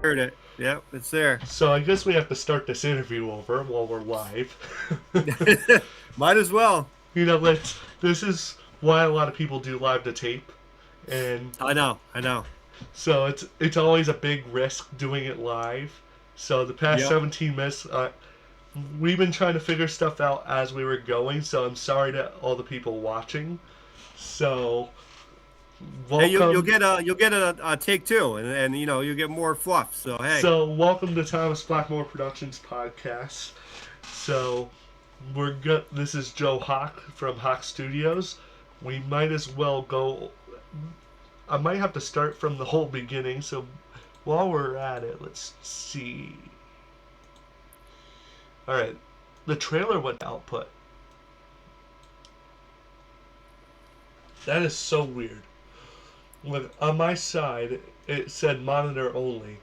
heard it. Yep, it's there. So I guess we have to start this interview over while we're live. Might as well. This is why a lot of people do live to tape, and I know. I know. so it's always a big risk doing it live. So the past Yep. 17 minutes, we've been trying to figure stuff out as we were going. So I'm sorry to all the people watching. So Hey, you'll welcome. get a take two, and you'll get more fluff. So hey, So welcome to Thomas Blackmore Productions podcast. So we're good. This is Joe Hawk from Hawk Studios. We might as well go. I might have to start from the whole beginning. So while we're at it, let's see. All right, the trailer went output. That is so weird. Look, on my side, it said monitor only.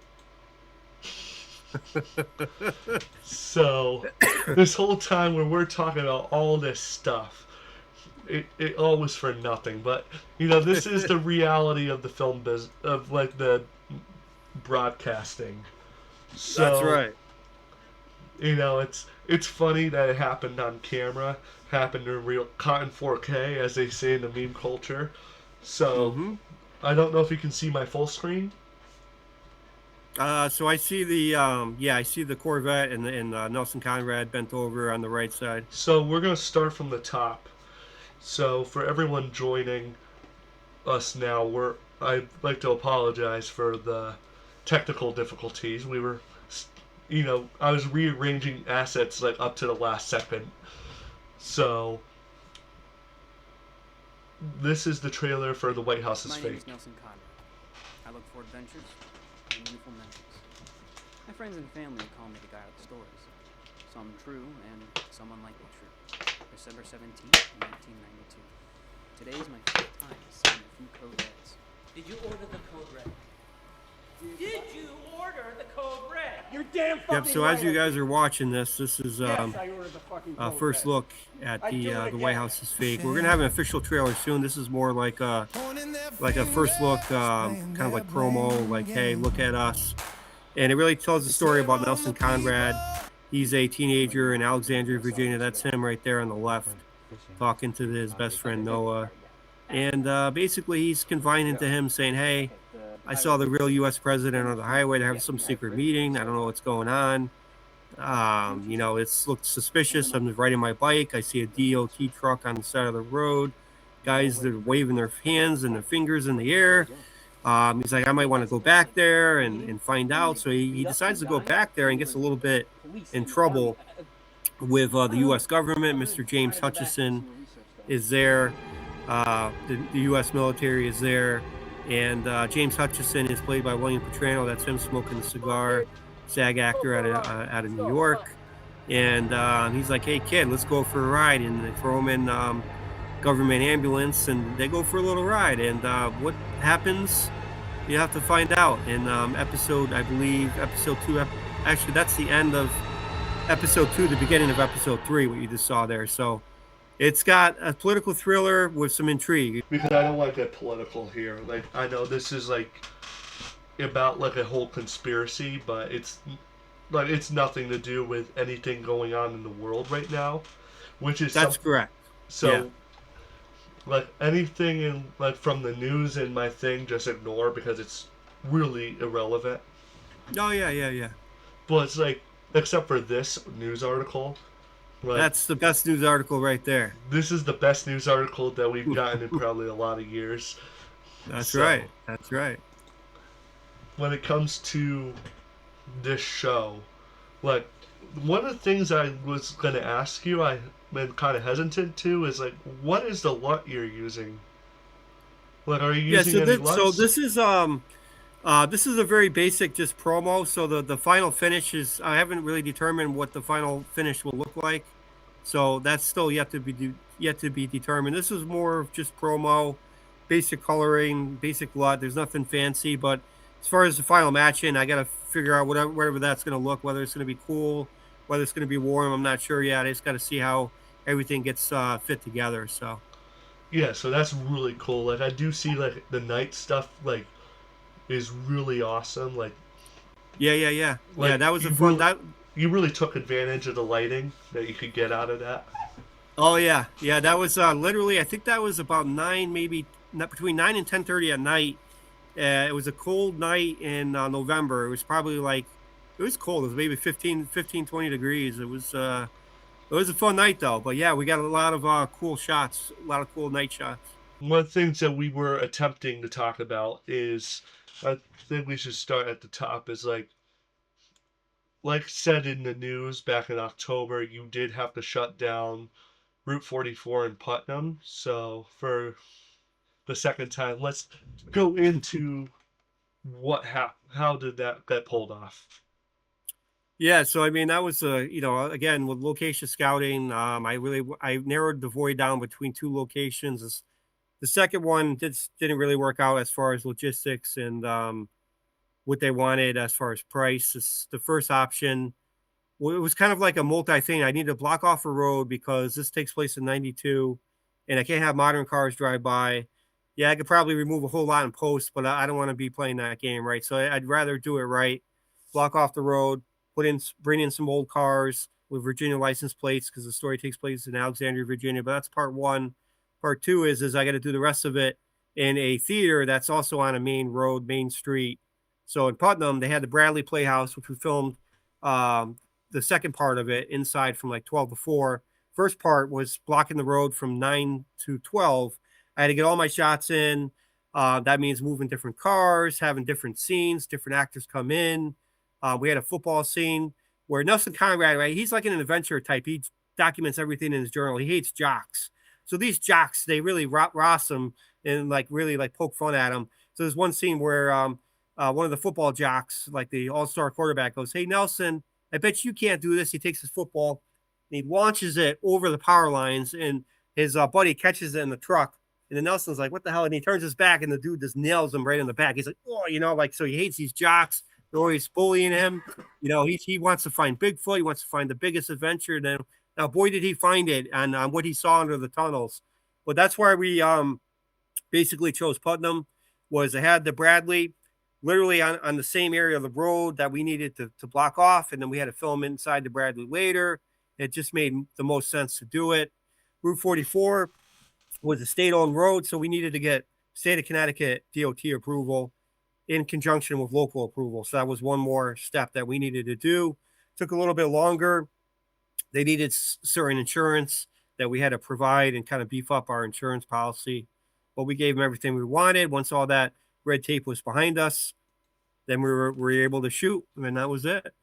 So this whole time when we're talking about all this stuff, it all was for nothing. But this is the reality of the film business, of like the broadcasting. that's So right. it's funny that it happened on camera, happened in real, caught in 4K, as they say in the meme culture. So Mm-hmm. I don't know if you can see my full screen. So I see I see the Corvette and Nelson Conrad bent over on the right side. So we're gonna start from the top. So for everyone joining us now, I'd like to apologize for the technical difficulties. We were, I was rearranging assets like up to the last second. So this is the trailer for The White House is My name is Fake. Nelson Conrad. I look for adventures and meaningful memories. My friends and family call me the guy with the stories. Some true and some unlikely true. December 17th, 1992. Today is my fifth time seeing a few code reds. Did you order the code red? Did you order the code red? You're damn fucking Yep. So right. as you guys are watching this is Yes, I ordered the fucking code first red. look at I do it the White again. House is fake. We're gonna have an official trailer soon. This is more like a first look, kind of like promo. Like, hey, look at us, and it really tells the story about Nelson Conrad. He's a teenager in Alexandria, Virginia. That's him right there on the left, talking to his best friend Noah, and basically he's confiding to him, saying, "Hey, I saw the real U.S. president on the highway. They're having some secret meeting. I don't know what's going on. It's looked suspicious. I'm riding my bike. I see a DOT truck on the side of the road. Guys, they're waving their hands and their fingers in the air. He's like, I might want to go back there and find out. So he decides to go back there and gets a little bit in trouble with the U.S. government. Mr. James Hutchison is there. The U.S. military is there. And James Hutchison is played by William Petrano. That's him smoking a cigar, SAG actor out of New York. And he's like, hey, kid, let's go for a ride. And they throw him in government ambulance, and they go for a little ride. And what happens, you have to find out in episode, I believe, episode 2. Actually, that's the end of episode 2, the beginning of episode 3, what you just saw there. So it's got a political thriller with some intrigue. Because I don't want to get political here. Like, I know this is like about like a whole conspiracy, but it's nothing to do with anything going on in the world right now, which is That's correct. so Yeah. like anything in like from the news in my thing, just ignore because it's really irrelevant. Oh, yeah. But it's like, except for this news article, like, That's the best news article right there. this is the best news article that we've gotten in probably a lot of years. That's So, right. That's right. When it comes to this show, like, one of the things I was going to ask you, I've been kind of hesitant to, is like, what is the LUT you're using? Like, are you Yeah. using So any this, so LUTs? this is a very basic just promo. So the final finish is, I haven't really determined what the final finish will look like. So that's still yet to be determined. This is more of just promo, basic coloring, basic LUT. There's nothing fancy, but as far as the final match in, I got to figure out whatever that's going to look, whether it's going to be cool, whether it's going to be warm. I'm not sure yet. I just got to see how everything gets fit together. So Yeah, so that's really cool. Like, I do see, like, the night stuff, like, is really awesome. Like, Yeah, Like that was a fun that you really took advantage of the lighting that you could get out of that. Oh yeah, that was literally. I think that was about nine, maybe not between 9 and 10:30 at night. It was a cold night in November. It was probably like it was cold. It was maybe 20 degrees. It was a fun night though. But yeah, we got a lot of cool shots, a lot of cool night shots. One of the things that we were attempting to talk about is, I think we should start at the top. Is like said in the news back in October, you did have to shut down Route 44 in Putnam. So for the second time, let's go into how did that get pulled off? Yeah, so I mean that was again with location scouting. I narrowed the void down between two locations. The second one didn't really work out as far as logistics and what they wanted as far as price. The first option, well, it was kind of like a multi thing. I need to block off a road because this takes place in '92, and I can't have modern cars drive by. Yeah, I could probably remove a whole lot in post, but I don't want to be playing that game, right? So I'd rather do it right, block off the road, bring in some old cars with Virginia license plates because the story takes place in Alexandria, Virginia. But that's part one. Part two is I got to do the rest of it in a theater that's also on a main road, main street. So in Putnam, they had the Bradley Playhouse, which we filmed um, the second part of it inside from like 12 to 4. First part was blocking the road from 9 to 12. I had to get all my shots in. That means moving different cars, having different scenes, different actors come in. We had a football scene where Nelson Conrad, right? He's like an adventure type. He documents everything in his journal. He hates jocks. So these jocks, they really ross him and like really like poke fun at him. So there's one scene where one of the football jocks, like the all-star quarterback, goes, "Hey Nelson, I bet you can't do this." He takes his football and he launches it over the power lines, and his buddy catches it in the truck. And then Nelson's like, "What the hell?" And he turns his back, and the dude just nails him right in the back. He's like, "Oh, like so." He hates these jocks. They're always bullying him. He wants to find Bigfoot. He wants to find the biggest adventure. Now, boy, did he find it on what he saw under the tunnels. But that's why we basically chose Putnam. Was it had the Bradley literally on the same area of the road that we needed to block off, and then we had to film inside the Bradley later. It just made the most sense to do it. Route 44 was a state-owned road, so we needed to get state of Connecticut DOT approval in conjunction with local approval. So that was one more step that we needed to do. Took a little bit longer. They needed certain insurance that we had to provide and kind of beef up our insurance policy. But we gave them everything we wanted. Once all that red tape was behind us, then we were able to shoot, and that was it.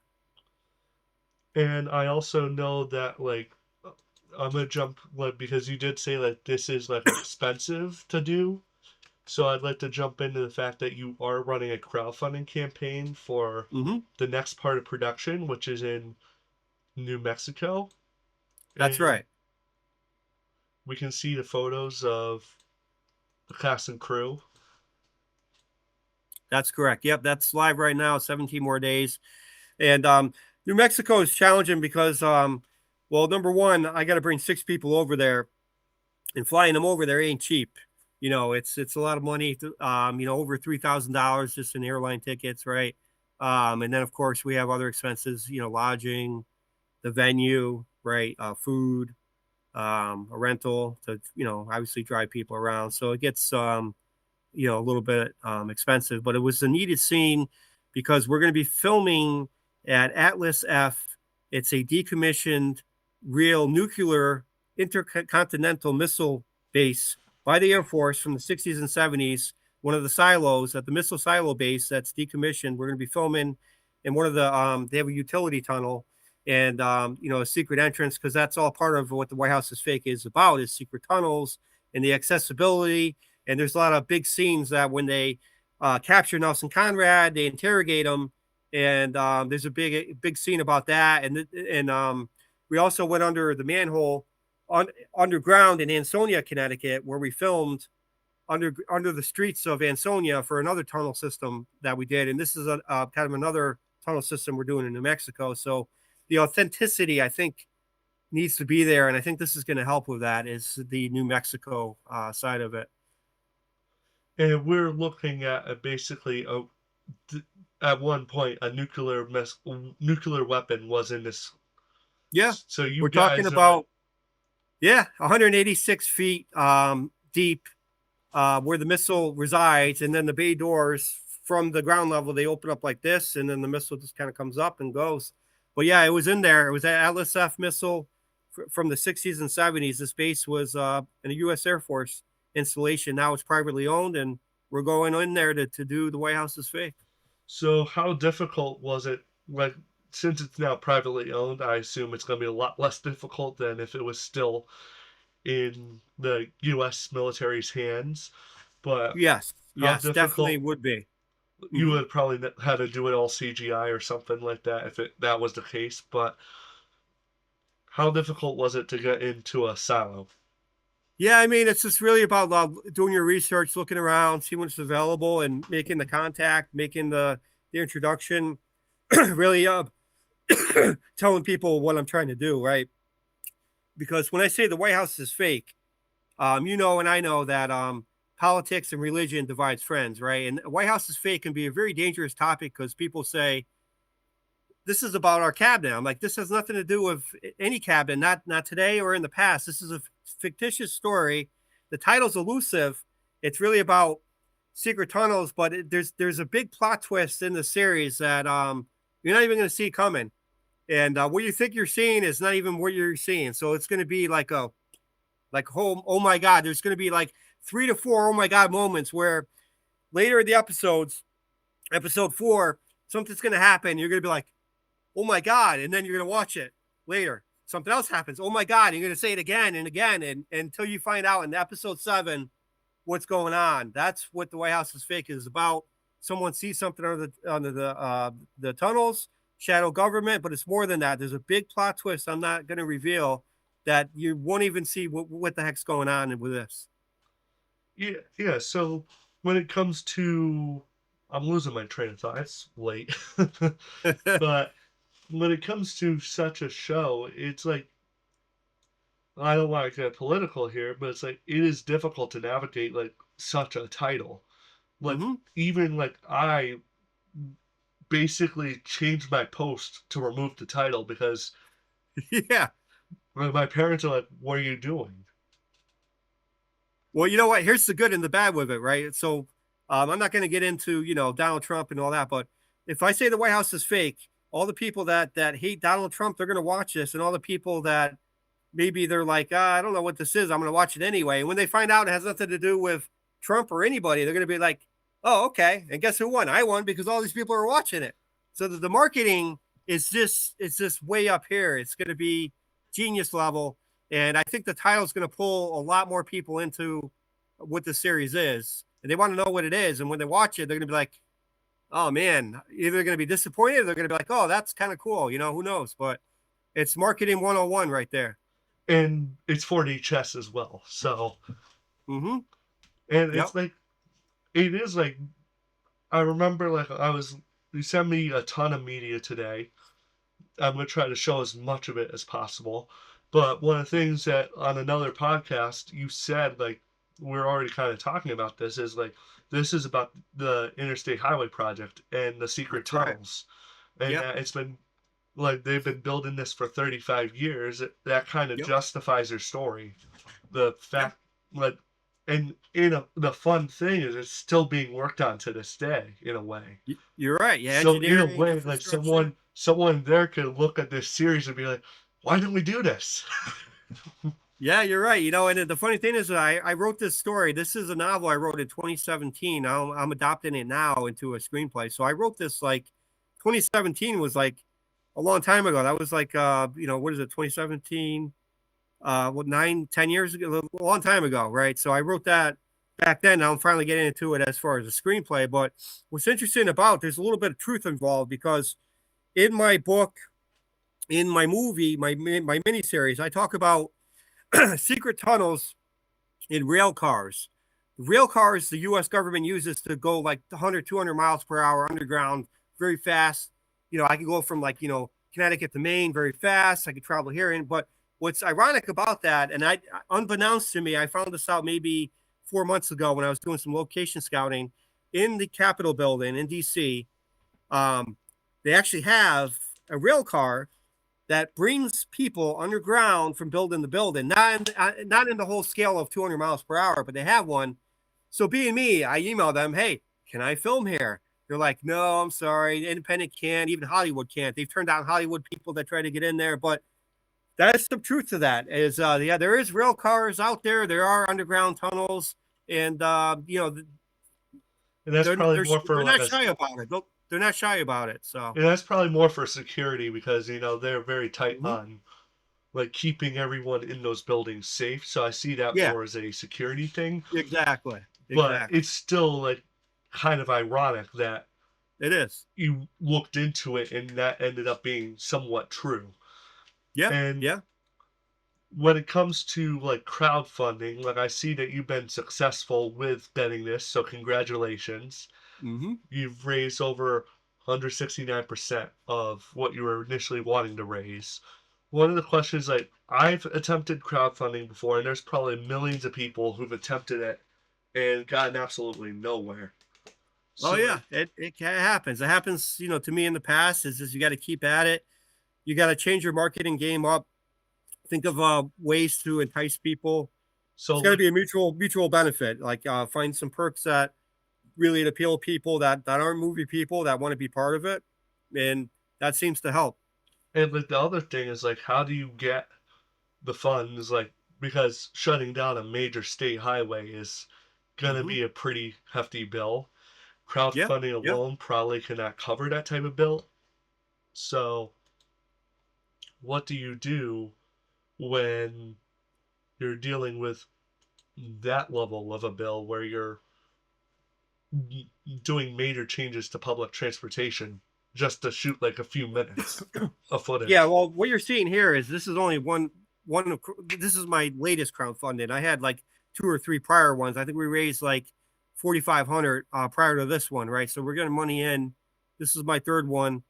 And I also know that I'm gonna jump because you did say that this is like expensive to do. So I'd like to jump into the fact that you are running a crowdfunding campaign for the next part of production, which is in New Mexico. That's And right. we can see the photos of the cast and crew. That's correct. Yep, that's live right now. 17 more days, and New Mexico is challenging because, well, number one, I got to bring 6 people over there, and flying them over there ain't cheap. It's a lot of money. Over $3,000 just in airline tickets, right? And then of course we have other expenses. Lodging, the venue, right? Food, a rental to obviously drive people around. So it gets a little bit expensive, but it was a needed scene because we're going to be filming at Atlas F. It's a decommissioned real nuclear intercontinental missile base by the Air Force from the 60s and 70s. One of the silos at the missile silo base that's decommissioned. We're going to be filming in one of the, they have a utility tunnel and, a secret entrance, because that's all part of what the White House is Fake is about, is secret tunnels and the accessibility. And there's a lot of big scenes that when they capture Nelson Conrad, they interrogate him. And there's a big scene about that. And we also went under the manhole underground in Ansonia, Connecticut, where we filmed under the streets of Ansonia for another tunnel system that we did. And this is a kind of another tunnel system we're doing in New Mexico. So the authenticity, I think, needs to be there. And I think this is going to help with that, is the New Mexico side of it. And we're looking at basically at one point a nuclear weapon was in this. Yeah, So you we're talking guys are. about 186 feet deep, where the missile resides, and then the bay doors from the ground level they open up like this, and then the missile just kind of comes up and goes. But yeah, it was in there. It was an Atlas F missile from the 60s and 70s. This base was in a U.S. Air Force installation. Now it's privately owned, and we're going in there to do the White House's fake. So how difficult was it? Like, since it's now privately owned, I assume it's going to be a lot less difficult than if it was still in the U.S. military's hands. But Yes, how yes, definitely difficult? would be. You Mm-hmm. would probably had to do it all CGI or something like that if that was the case. But how difficult was it to get into a silo? Yeah, I mean, it's just really about doing your research, looking around, seeing what's available, and making the contact, making the introduction. Really, telling people what I'm trying to do, right? Because when I say the White House is fake, you know, and I know that politics and religion divides friends, right? And White House is fake can be a very dangerous topic because people say this is about our cabinet. I'm like, this has nothing to do with any cabinet, not today or in the past. This is a fictitious story. The title's elusive. It's really about secret tunnels, but there's a big plot twist in the series that you're not even going to see coming. And what you think you're seeing is not even what you're seeing. So it's going to be like oh my god. There's going to be like 3 to 4 oh my god moments where later in the episode 4, something's going to happen. You're going to be like, oh my god, and then you're going to watch it later. Something else happens. Oh my god, and you're going to say it again and again, and until you find out in episode 7 what's going on. That's what the White House is fake is about. Someone sees something under the tunnels, shadow government, but it's more than that. There's a big plot twist I'm not going to reveal that you won't even see what the heck's going on with this. Yeah, yeah. So when it comes to, I'm losing my train of thought. It's late, but when it comes to such a show, it's like I don't want to get political here, but it's like it is difficult to navigate like such a title. Like Mm-hmm. even like I basically changed my post to remove the title because Yeah. my parents are like, "What are you doing?" Well, you know what? Here's the good and the bad with it, right? So I'm not going to get into Donald Trump and all that, but if I say the White House is fake, all the people that hate Donald Trump, they're going to watch this, and all the people that maybe they're like, I don't know what this is, I'm going to watch it anyway. And when they find out it has nothing to do with Trump or anybody, they're going to be like, oh, okay. And guess who won? I won because all these people are watching it. So the marketing is just way up here. It's going to be genius level. And I think the title is going to pull a lot more people into what the series is. And they want to know what it is. And when they watch it, they're going to be like, oh, man, either they're going to be disappointed or they're going to be like, oh, that's kind of cool. Who knows? But it's marketing 101 right there. And it's 4D chess as well. So, Mm-hmm. and Yep. it's like, it is like, I remember like you sent me a ton of media today. I'm going to try to show as much of it as possible. But one of the things that on another podcast you said, like, we're already kind of talking about this, is like, this is about the Interstate Highway Project and the secret That's right. tunnels. And Yep. it's been like they've been building this for 35 years. That kind of Yep. justifies their story. The Yep. fact, like, and the fun thing is it's still being worked on to this day in a way. You're right. Yeah, So in a engineering, way, like infrastructure. someone there could look at this series and be like, why didn't we do this? Yeah, you're right. And the funny thing is, I wrote this story. This is a novel I wrote in 2017. I'm adopting it now into a screenplay. So I wrote this like 2017 was like a long time ago. That was like, what is it, 2017? 9, 10 years ago, a long time ago, right? So I wrote that back then. Now I'm finally getting into it as far as a screenplay. But what's interesting about there's a little bit of truth involved because in my book, in my movie, my miniseries, I talk about secret tunnels in rail cars. Rail cars the U.S. government uses to go like 100, 200 miles per hour underground very fast. I can go from Connecticut to Maine very fast. I could travel here. But what's ironic about that, and unbeknownst to me, I found this out maybe 4 months ago when I was doing some location scouting. in the Capitol building in DC, they actually have a rail car that brings people underground from building to building, not in the whole scale of 200 miles per hour, but they have one. So being me, I email them, hey, can I film here? They're like, no, I'm sorry, independent can't, even Hollywood can't. They've turned down Hollywood people that try to get in there, but that's the truth to that. Is yeah, there is rail cars out there. There are underground tunnels, and And that's they're probably they're more for they're like not a shy about it. They're not shy about it. So and that's probably more for security because they're very tight mhm. on like keeping everyone in those buildings safe. So I see that Yeah, more as a security thing. exactly, But exactly. it's still like kind of ironic that It is. you looked into it and that ended up being somewhat true. Yeah, And yeah. when it comes to like crowdfunding, like I see that you've been successful with getting this, so congratulations. Mm-hmm. You've raised over 169% of what you were initially wanting to raise. One of the questions, like I've attempted crowdfunding before, and there's probably millions of people who've attempted it and gotten absolutely nowhere. Oh So yeah, like, it happens. It happens, to me in the past. Is you got to keep at it. You got to change your marketing game up. Think of ways to entice people. so It's got to like, be a mutual benefit. Like find some perks that really appeal to people that aren't movie people that want to be part of it, and that seems to help. and like the other thing is like, how do you get the funds? Like, because shutting down a major state highway is gonna Mm-hmm. be a pretty hefty bill. Yeah, Crowdfunding yeah. alone probably cannot cover that type of bill. So, what do you do when you're dealing with that level of a bill where you're doing major changes to public transportation just to shoot like a few minutes of Yeah, footage? well, what you're seeing here is this is only one of this is my latest crowdfunding. I had like two or three prior ones. I think we raised like 4,500 prior to this one, right? So we're getting money in. This is my third one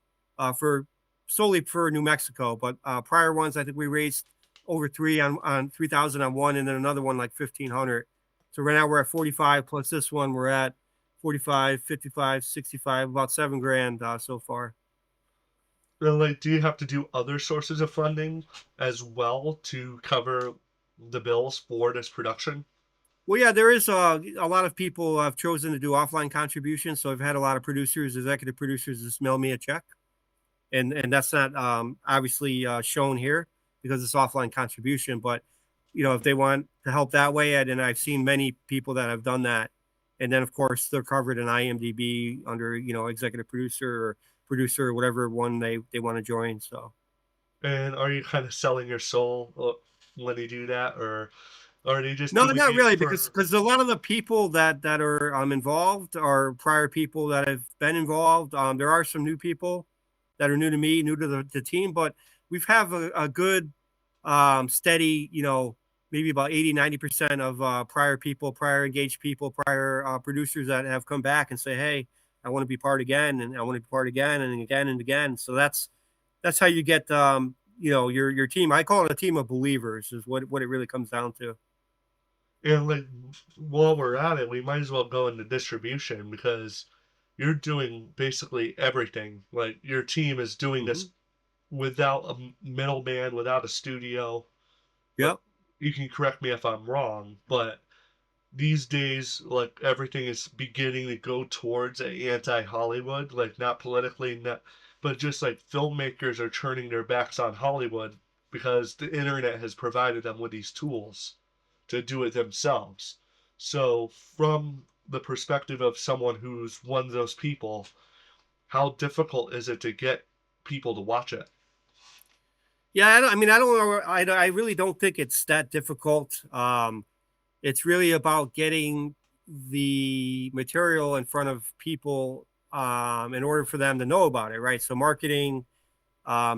for solely for New Mexico, but prior ones I think we raised over three on 3,000 on one, and then another one like 1,500. So right now we're at 45 plus this one we're at 45, 55, 65, about 7 grand so far. And like, do you have to do other sources of funding as well to cover the bills for this production? Well, yeah, there is a lot of people have chosen to do offline contributions. So I've had a lot of producers, executive producers, just mail me a check, and that's not obviously shown here because it's offline contribution. But if they want to help that way, and I've seen many people that have done that, and then of course they're covered in IMDb under executive producer or whatever one they want to join. So. And are you kind of selling your soul when you do that, or are you just No, doing not it really, for? because a lot of the people that are involved are prior people that have been involved. There are some new people that are new to me, new to the team, but we've have a good steady, maybe about 80-90% of prior people, prior engaged people, prior producers that have come back and say, hey, I want to be part again, and I want to be part again and again and again. So that's how you get your team. I call it a team of believers is what it really comes down to. And like, while we're at it, we might as well go into distribution because you're doing basically everything. Like your team is doing Hmm. this without a middleman, without a studio. Like, Yep. you can correct me if I'm wrong, but these days, like everything is beginning to go towards a anti-Hollywood, like not politically, not, but just like filmmakers are turning their backs on Hollywood because the internet has provided them with these tools to do it themselves. So, from the perspective of someone who's one of those people, how difficult is it to get people to watch it? Yeah, I mean, I don't know. I really don't think it's that difficult. It's really about getting the material in front of people in order for them to know about it, right? So marketing,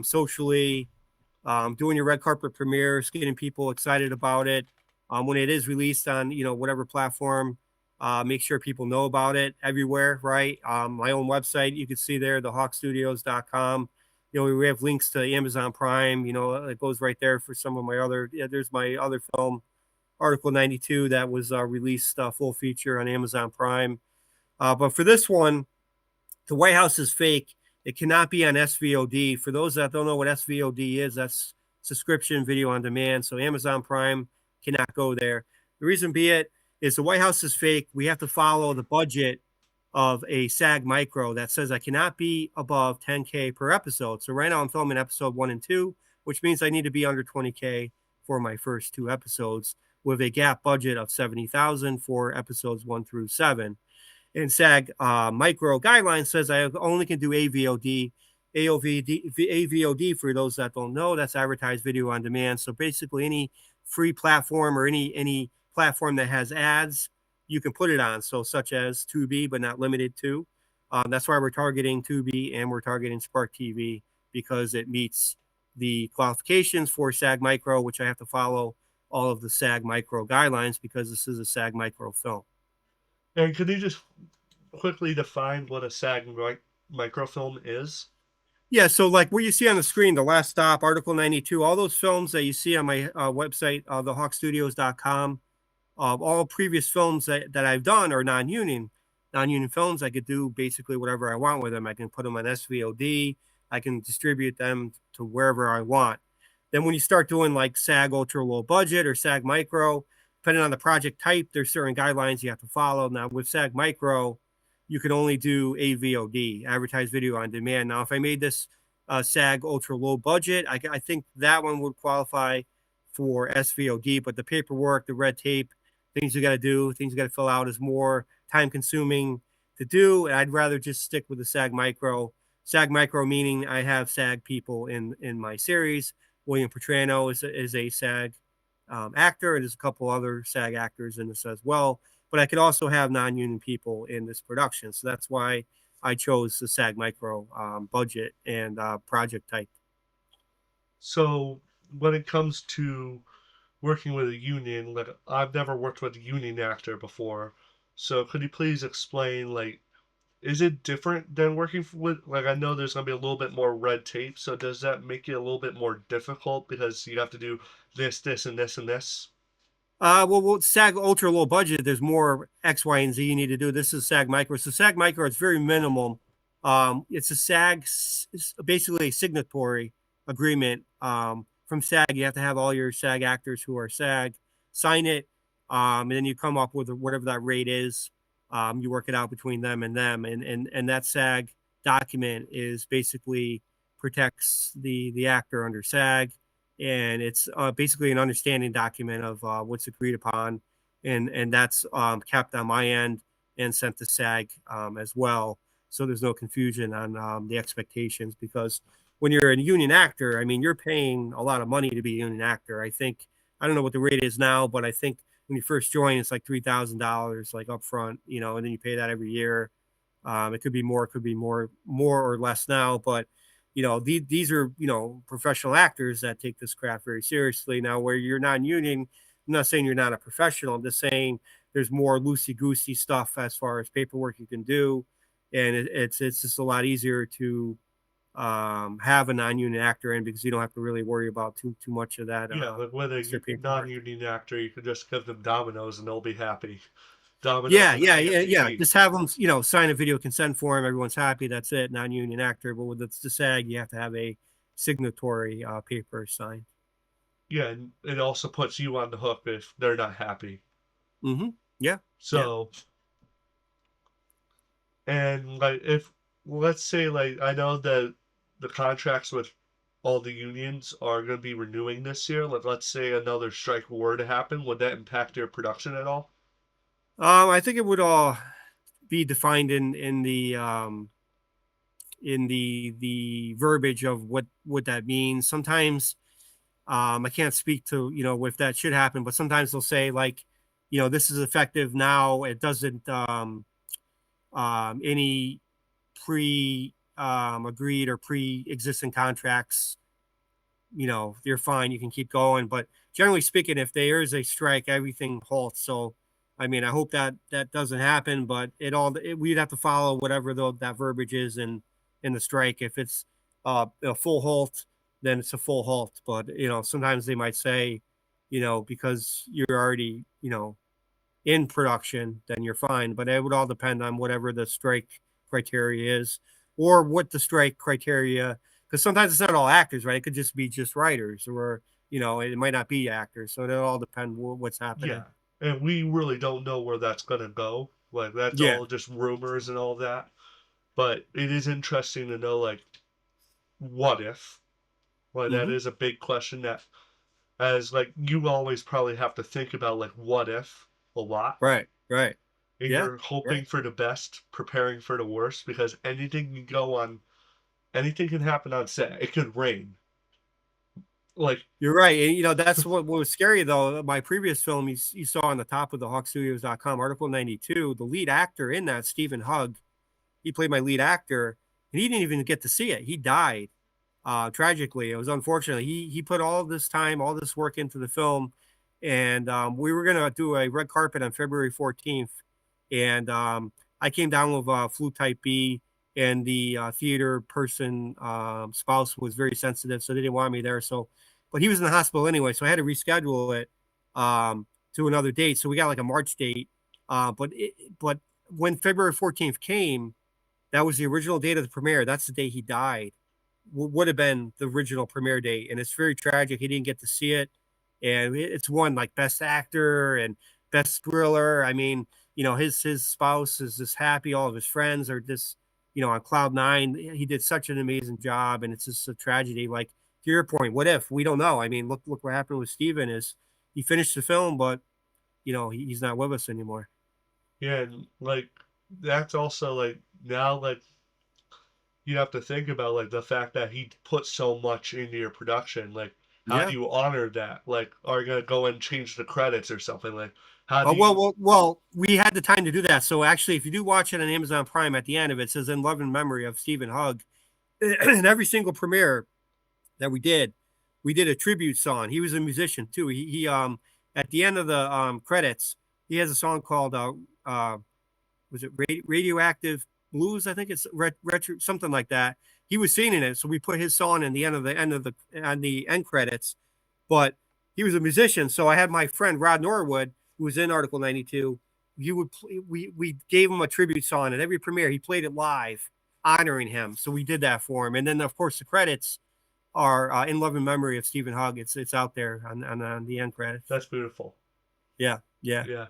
socially, doing your red carpet premieres, getting people excited about it. When it is released on whatever platform, make sure people know about it everywhere, right? My own website, you can see there, thehawkstudios.com. We have links to Amazon Prime. It goes right there for some of my other. Yeah, there's my other film, Article 92, that was released full feature on Amazon Prime. But for this one, the White House is fake. It cannot be on SVOD. For those that don't know what SVOD is, that's subscription video on demand. So Amazon Prime cannot go there. The reason be it is the White House is fake. We have to follow the budget of a SAG micro that says I cannot be above 10K per episode. So right now I'm filming episode 1 and 2, which means I need to be under 20K for my first 2 episodes with a gap budget of 70,000 for episodes 1 through 7. And SAG micro guideline says I only can do AVOD. AVOD, for those that don't know, that's advertised video on demand. So basically any free platform or any platform that has ads, you can put it on. So such as Tubi, but not limited to. That's why we're targeting Tubi and we're targeting Spark TV, because it meets the qualifications for SAG micro, which I have to follow all of the SAG micro guidelines because this is a SAG micro film. And could you just quickly define what a SAG microfilm is? Yeah, so like what you see on the screen, The Last Stop, Article 92, all those films that you see on my website, thehawkstudios.com, all previous films that I've done are non-union. Non-union films, I could do basically whatever I want with them. I can put them on SVOD. I can distribute them to wherever I want. Then when you start doing like SAG ultra low budget or SAG micro, depending on the project type, there's certain guidelines you have to follow. Now with SAG micro, you can only do AVOD, advertised video on demand. Now, if I made this SAG ultra low budget, I think that one would qualify for SVOD, but the paperwork, the red tape, things you got to do, things you got to fill out is more time consuming to do. And I'd rather just stick with the SAG micro. SAG micro meaning I have SAG people in my series. William Petrano is a SAG actor, and there's a couple other SAG actors in this as well. But I could also have non-union people in this production. So that's why I chose the SAG micro budget and project type. So when it comes to working with a union, like I've never worked with a union actor before. So could you please explain, like, is it different than working with, like, I know there's going to be a little bit more red tape. So does that make it a little bit more difficult because you have to do this, this, and this, and this? Well, SAG ultra low budget, there's more X, Y, and Z you need to do. This is SAG micro. So SAG micro, it's very minimal. It's a SAG, it's basically a signatory agreement. From SAG, you have to have all your SAG actors who are SAG sign it, and then you come up with whatever that rate is. You work it out between them, and that SAG document is basically protects the actor under SAG, and it's basically an understanding document of what's agreed upon, and that's kept on my end and sent to SAG as well, so there's no confusion on the expectations. Because when you're a union actor, I mean, you're paying a lot of money to be a union actor. I don't know what the rate is now, but I think when you first join, it's like $3,000 like upfront, and then you pay that every year. It could be more or less now, but these are professional actors that take this craft very seriously. Now, where you're non-union, I'm not saying you're not a professional. I'm just saying there's more loosey goosey stuff as far as paperwork you can do, and it's just a lot easier to have a non-union actor in because you don't have to really worry about too much of that. Yeah, but with a non-union actor, you could just give them Domino's and they'll be happy. Domino's. Yeah. Just have them, sign a video consent form. Everyone's happy. That's it. Non-union actor. But with the SAG, you have to have a signatory paper signed. Yeah, and it also puts you on the hook if they're not happy. Mm-hmm. Yeah. So, and like if let's say like I know that the contracts with all the unions are going to be renewing this year. Like, let's say another strike were to happen, would that impact your production at all? I think it would all be defined in the verbiage of what that means. Sometimes I can't speak to if that should happen, but sometimes they'll say like, this is effective now. It doesn't any pre agreed or pre-existing contracts, you're fine, you can keep going. But generally speaking, if there is a strike, everything halts. So I mean, I hope that doesn't happen, but we'd have to follow whatever that verbiage is in the strike. If it's a full halt, then it's a full halt. But sometimes they might say, because you're already in production, then you're fine. But it would all depend on whatever the strike criteria is, or what the strike criteria. Because sometimes it's not all actors, right? It could just be just writers, or it might not be actors. So it all depend what's happening. Yeah, and we really don't know where that's gonna go. Like that's Yeah. all just rumors and all that. But it is interesting to know, like, what if? Like that Hmm. is a big question that, as like you always probably have to think about, like, what if a lot, Right. Right. and Yeah. you're Yeah. hoping for the best, preparing for the worst, because anything can happen on set. It could rain. Like, You're right. And, that's what was scary, though. My previous film, you saw on the top of the HawkStudios.com, Article 92, the lead actor in that, Stephen Hugg, he played my lead actor, and he didn't even get to see it. He died tragically. It was unfortunate. He put all this time, all this work into the film, and we were gonna do a red carpet on February 14th, and I came down with flu type B, and the theater person spouse was very sensitive, so they didn't want me there. So, but he was in the hospital anyway, so I had to reschedule it to another date. So we got like a March date, but when February 14th came, that was the original date of the premiere. That's the day he died. Would have been the original premiere date, and it's very tragic. He didn't get to see it, and it's won like best actor and best thriller. I mean, his spouse is just happy. All of his friends are just on cloud nine. He did such an amazing job, and it's just a tragedy. Like, to your point, what if? We don't know. I mean, look what happened with Steven. Is he finished the film, but he's not with us anymore. yeah, and like that's also like now, like, you have to think about, like, the fact that he put so much into your production. Like, how do Yeah. you honor that? Like, are you gonna go and change the credits or something? Like, how Oh, do well, you? well, well, we had the time to do that. So actually, if you do watch it on Amazon Prime, at the end of it, says "In Love and Memory of Stephen Hugg." And every single premiere that we did a tribute song. He was a musician too. He at the end of the credits, he has a song called uh was it Radioactive Blues? I think it's retro, something like that. He was singing it, so we put his song in the end of the on the end credits. But he was a musician, so I had my friend Rod Norwood, who was in Article 92. We gave him a tribute song at every premiere. He played it live, honoring him. So we did that for him, and then of course the credits are "In Love and Memory of Stephen Hugg." It's out there on the end credits. That's beautiful. Yeah, yeah. Yeah,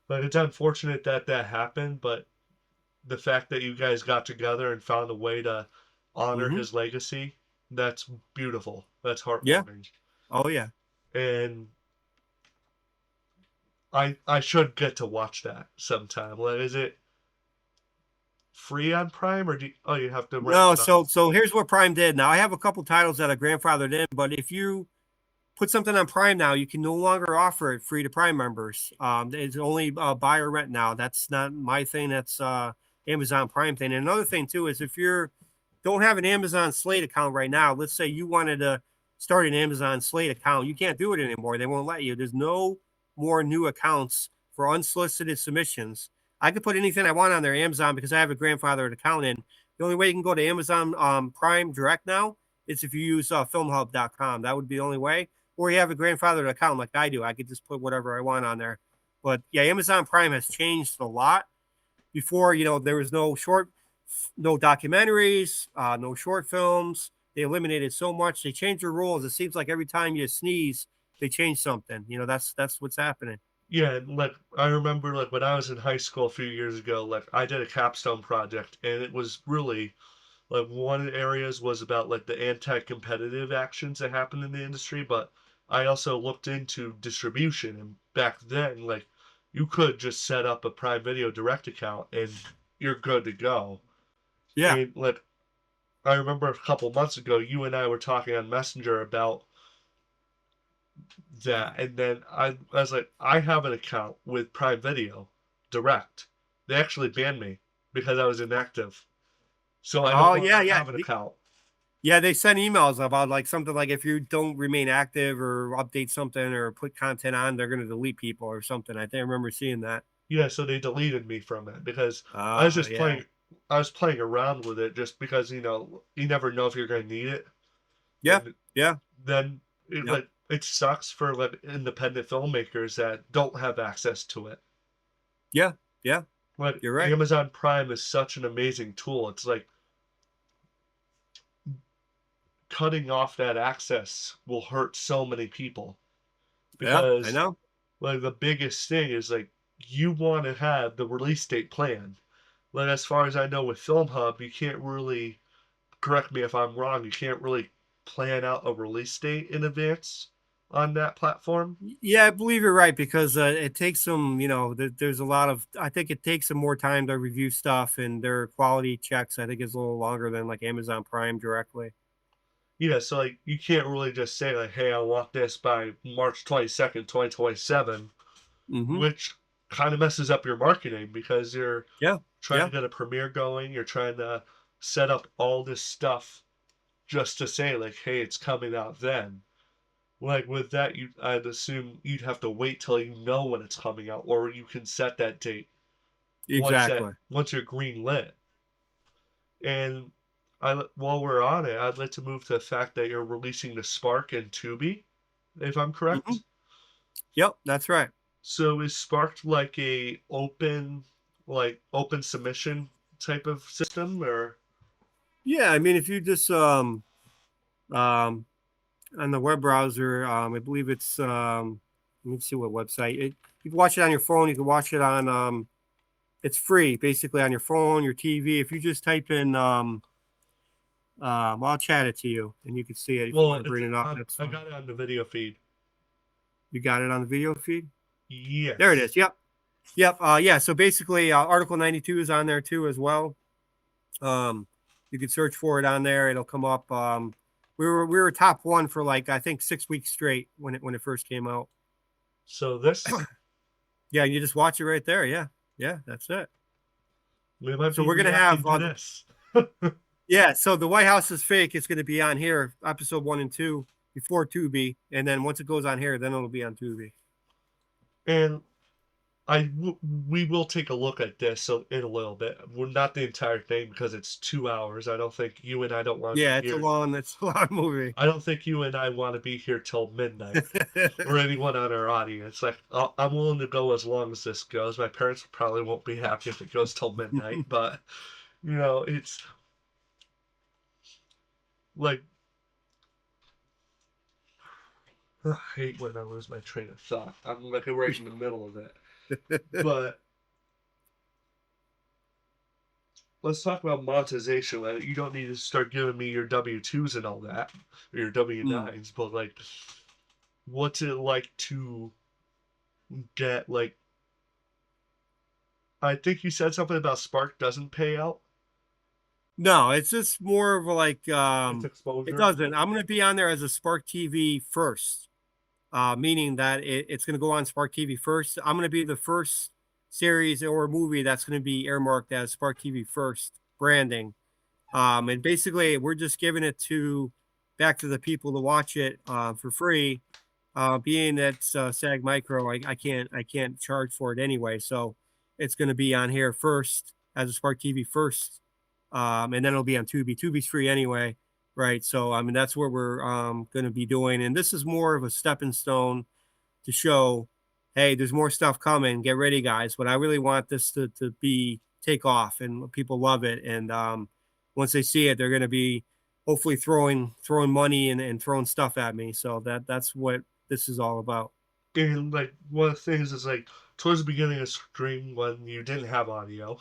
but it's unfortunate that that happened. But the fact that you guys got together and found a way to honor Hmm. his legacy, that's beautiful. That's Yeah. heartwarming. Oh yeah. And I should get to watch that sometime. Like, is it free on Prime, or oh, you have to rent No, one out? so here's what Prime did. Now I have a couple titles that are grandfathered in, but if you put something on Prime now, you can no longer offer it free to Prime members. It's only buy or rent now. That's not my thing. That's Amazon Prime thing. And another thing too is if you don't have an Amazon Slate account right now, let's say you wanted to start an Amazon Slate account, you can't do it anymore. They won't let you. There's no more new accounts for unsolicited submissions. I could put anything I want on there Amazon because I have a grandfathered account in. The only way you can go to Amazon Prime Direct now is if you use filmhub.com. That would be the only way, or you have a grandfathered account like I do. I could just put whatever I want on there. But yeah, Amazon Prime has changed a lot. Before, there was no documentaries, no short films. They eliminated so much. They changed the rules. It seems like every time you sneeze, they change something. That's what's happening. Yeah, like I remember, like when I was in high school a few years ago, like I did a capstone project, and it was really like one of the areas was about like the anti-competitive actions that happen in the industry, but I also looked into distribution, and back then, like, you could just set up a Prime Video Direct account and you're good to go. Yeah. And like I remember a couple months ago, you and I were talking on Messenger about that, and then I was like, I have an account with Prime Video Direct. They actually banned me because I was inactive, so I no Oh longer yeah, yeah. have an account. Yeah, they send emails about like something like if you don't remain active or update something or put content on, they're going to delete people or something. I think I remember seeing that. Yeah, so they deleted me from it because I was Ah, just yeah. playing. I was playing around with it just because you never know if you're going to need it, Yeah. and Yeah. then it Yep. like it sucks for like independent filmmakers that don't have access to it. Yeah, yeah, Like you're right. Amazon Prime is such an amazing tool. It's like cutting off that access will hurt so many people Yeah, I because know. like the biggest thing is like you want to have the release date planned. Like as far as I know with Film Hub, you can't really, correct me if I'm wrong, you can't really plan out a release date in advance on that platform. Yeah, I believe you're right because it takes some, there's a lot of, I think it takes some more time to review stuff and their quality checks. I think is a little longer than like Amazon Prime directly. Yeah, so like you can't really just say like, "Hey, I want this by March 22nd, 2027," Hmm. which kind of messes up your marketing because you're Yeah, trying to yeah, get a premiere going, you're trying to set up all this stuff just to say like, "Hey, it's coming out then." Like with that, I'd assume you'd have to wait till you know when it's coming out, or you can set that date exactly. once you're green lit. And while we're on it, I'd like to move to the fact that you're releasing the Spark and Tubi, if I'm Hmm. correct. Yep, that's right. So is Spark like open submission type of system, or Yeah, I mean, if you just um on the web browser, I believe it's let me see what website. You can watch it on your phone. You can watch it on it's free basically on your phone, your TV. If you just type in I'll chat it to you and you can see it if you well, want to bring it up. That's I fine. got it on the video feed. You got it on the video feed. There it Yes. is. Yep. Yep. Yeah. So basically, Article 92 is on there too as well. Um, you can search for it on there. It'll come up. We were top one for like I think 6 weeks straight when it first came out. So this Yeah, you just watch it right there. Yeah, yeah, that's it. we might So be we're gonna reacting have to this. yeah. So the White House is fake. It's gonna be on here, episode 1 and 2 before Tubi, and then once it goes on here, then it'll be on Tubi. And we will take a look at this in a little bit. We're not the entire thing because it's 2 hours. I don't think you and I don't want to be Yeah, it's here. a long movie. I don't think you and I want to be here till midnight, or anyone on our audience. Like I'm willing to go as long as this goes. My parents probably won't be happy if it goes till midnight, but it's like I hate when I lose my train of thought. I'm like right in the middle of it. But let's talk about monetization. Like, you don't need to start giving me your W-2s and all that, or your Mm. W-9s, but like, what's it like to get like? I think you said something about Spark doesn't pay out. No, it's just more of a like It's it exposure. doesn't. I'm gonna be on there as a Spark TV first. Meaning that it's gonna go on Spark TV first. I'm gonna be the first series or movie that's gonna be earmarked as Spark TV first branding. And basically we're just giving it to back to the people to watch it for free. Being that SAG Micro, I can't charge for it anyway, so it's going to be on here first as a Spark TV first, and then it'll be on Tubi. Tubi's free anyway, right? So I mean that's what we're going to be doing, and this is more of a stepping stone to show, hey, there's more stuff coming. Get ready, guys. But I really want this to be take off and people love it, and once they see it, they're going to be hopefully throwing money and throwing stuff at me. So that's what this is all about. And like one of the things is like towards the beginning of stream when you didn't have audio,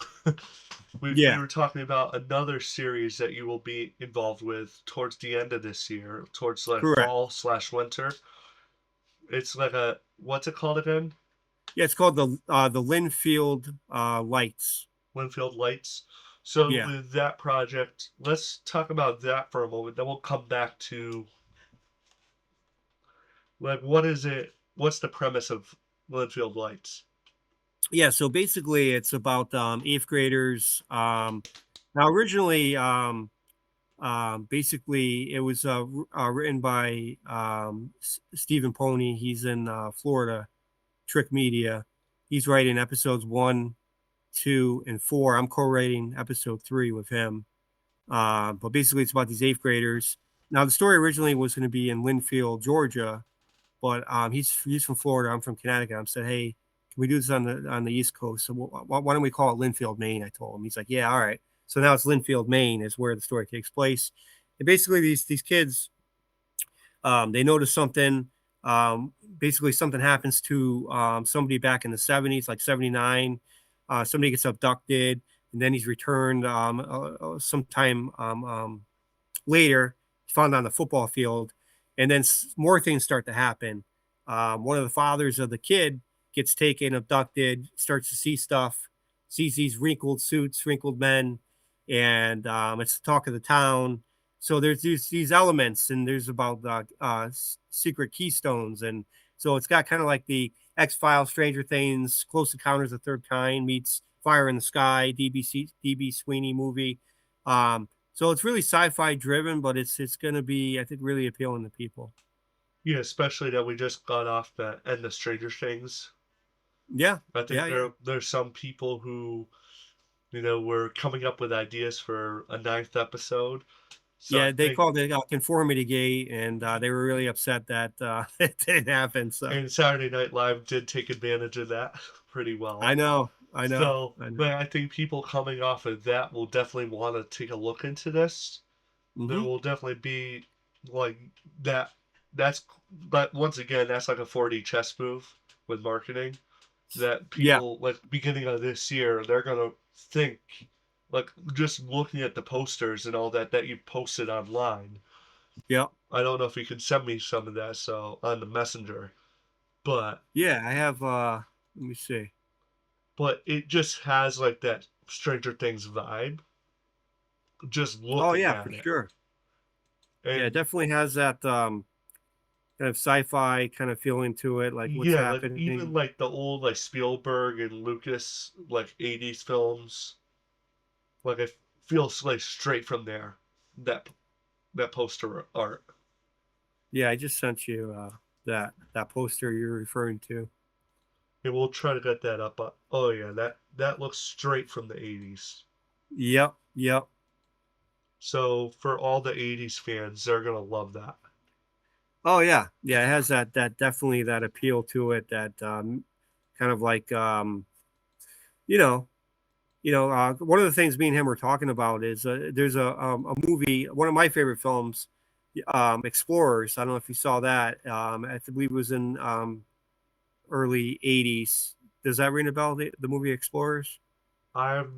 we Yeah, were talking about another series that you will be involved with towards the end of this year, towards like correct. fall/winter. It's like a what's it called again? Yeah, it's called the Lynnfield Lights. Lynnfield Lights. So Yeah. with that project, let's talk about that for a moment. Then we'll come back to like what is it? What's the premise of Lynnfield Lights? Yeah, so basically it's about eighth graders. Now originally basically it was written by Stephen Pony. He's in Florida, Trick Media. He's writing episodes 1, 2, and 4. I'm co-writing episode 3 with him. But basically it's about these eighth graders. Now the story originally was going to be in Lynnfield, Georgia, but he's from Florida. I'm from Connecticut. I said, hey, can we do this on the East Coast? So why don't we call it Lynnfield, Maine? I told him. He's like, yeah, all right. So now it's Lynnfield, Maine, is where the story takes place. And basically, these kids, they notice something. Basically, something happens to somebody back in the 70s, like 79. Somebody gets abducted, and then he's returned sometime later, found on the football field, and then more things start to happen. One of the fathers of the kid gets taken, abducted, starts to see stuff, sees these wrinkled suits, wrinkled men, and it's the talk of the town. So there's these elements, and there's about secret keystones, and so it's got kind of like the X-Files, Stranger Things, Close Encounters of the Third Kind meets Fire in the Sky, DB Sweeney movie. So it's really sci-fi driven, but it's going to be, I think, really appealing to people. Yeah, especially that we just got off the end of Stranger Things. Yeah, I think there's some people who, were coming up with ideas for a ninth episode. So I yeah. They think, called it Conformity Gate, and they were really upset that it didn't happen. So and Saturday Night Live did take advantage of that pretty well. I know. So, but I think people coming off of that will definitely want to take a look into this. There Hmm. will definitely be like that. But once again, that's like a 4D chess move with marketing. That Yeah, people like beginning of this year, they're gonna think like just looking at the posters and all that you posted online. yeah, I don't know if you can send me some of that so on the messenger, but yeah. I have. Let me see. it just has like that Stranger Things vibe just Oh looking yeah, for at it. sure. Yeah, it And definitely has that kind of sci-fi kind of feeling to it, like what's yeah, like even happening. like the old like Spielberg and Lucas like 80s films, like it feels like straight from there. That that poster art. Yeah, I just sent you that poster you're referring to. And we'll try to get that up. Oh yeah, that looks straight from the 80s. Yep, yep. So for all the 80s fans, they're gonna love that. Oh yeah, yeah. It has that definitely that appeal to it. That kind of like you know, one of the things me and him were talking about is there's a movie, one of my favorite films, Explorers. I don't know if you saw that. I believe it was in early '80s. Does that ring a bell? The movie Explorers. I've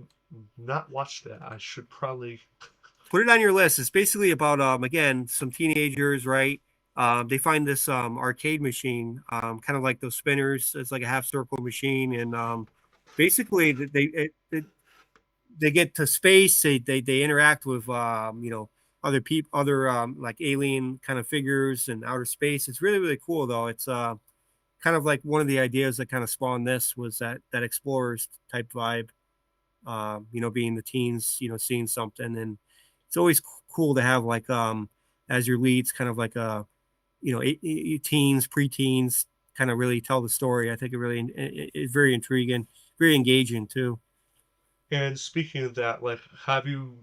not watched that. I should probably. Put it on your list. It's basically about again some teenagers, right? They find this arcade machine, kind of like those spinners. It's like a half circle machine, and basically they get to space. They interact with other people, other like alien kind of figures in outer space. It's really really cool though. It's kind of like one of the ideas that kind of spawned this was that explorers type vibe. Being the teens, seeing something, and it's always cool to have like as your leads, kind of like teens, preteens, kind of really tell the story. I think it really is very intriguing, very engaging too. And speaking of that, like, have you?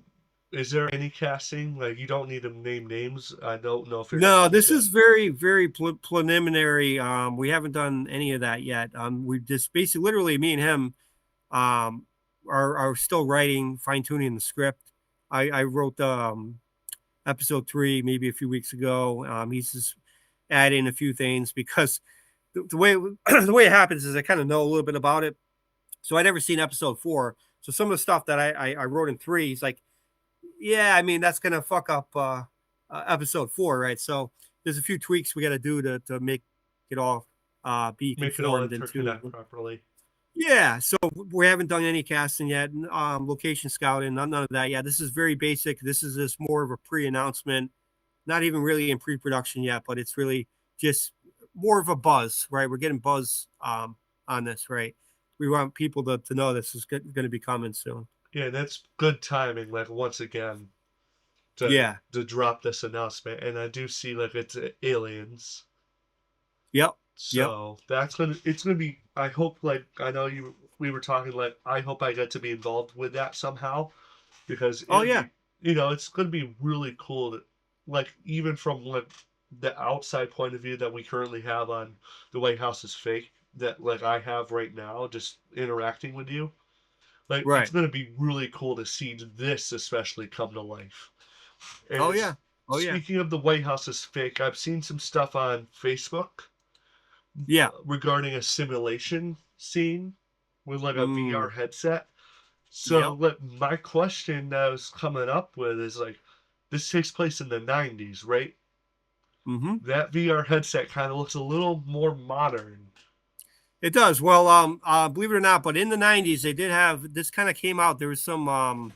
Is there any casting? Like, you don't need to name names. I don't know if you're gonna No, do this that. is very, very preliminary. We haven't done any of that yet. We just basically, literally, me and him um, are still writing, fine tuning the script. I wrote episode 3 maybe a few weeks ago. He's just adding a few things because the way the way it happens is I kind of know a little bit about it. So I never seen episode 4. So some of the stuff that I wrote in 3, he's like, yeah, I mean that's gonna fuck up episode 4, right? So there's a few tweaks we got to do to make it all be Make it all conformed interconnect into. properly. Yeah, so we haven't done any casting yet, location scouting, none of that. Yeah, this is very basic. This is just more of a pre-announcement, not even really in pre-production yet, but it's really just more of a buzz, right? We're getting buzz on this, right? We want people to know this is going to be coming soon. Yeah, that's good timing. Like once again, to Yeah. to drop this announcement, and I do see like it's aliens. Yep. Yep. So it's gonna be. I hope like I know you. We were talking like I hope I get to be involved with that somehow because Oh it'd yeah. be it's gonna be really cool to like even from like the outside point of view that we currently have on the White House is fake that like I have right now, just interacting with you. Like it's Right. gonna be really cool to see this especially come to life. Oh And yeah. Oh yeah. speaking of the White House is fake, I've seen some stuff on Facebook Yeah. regarding a simulation scene with like a VR Mm. headset. So Yep. like my question that I was coming up with is like this takes place in the 90s, right? Mm-hmm. That VR headset kind of looks a little more modern. It does. Well, believe it or not, but in the 90s, they did have this kind of came out. There was some kind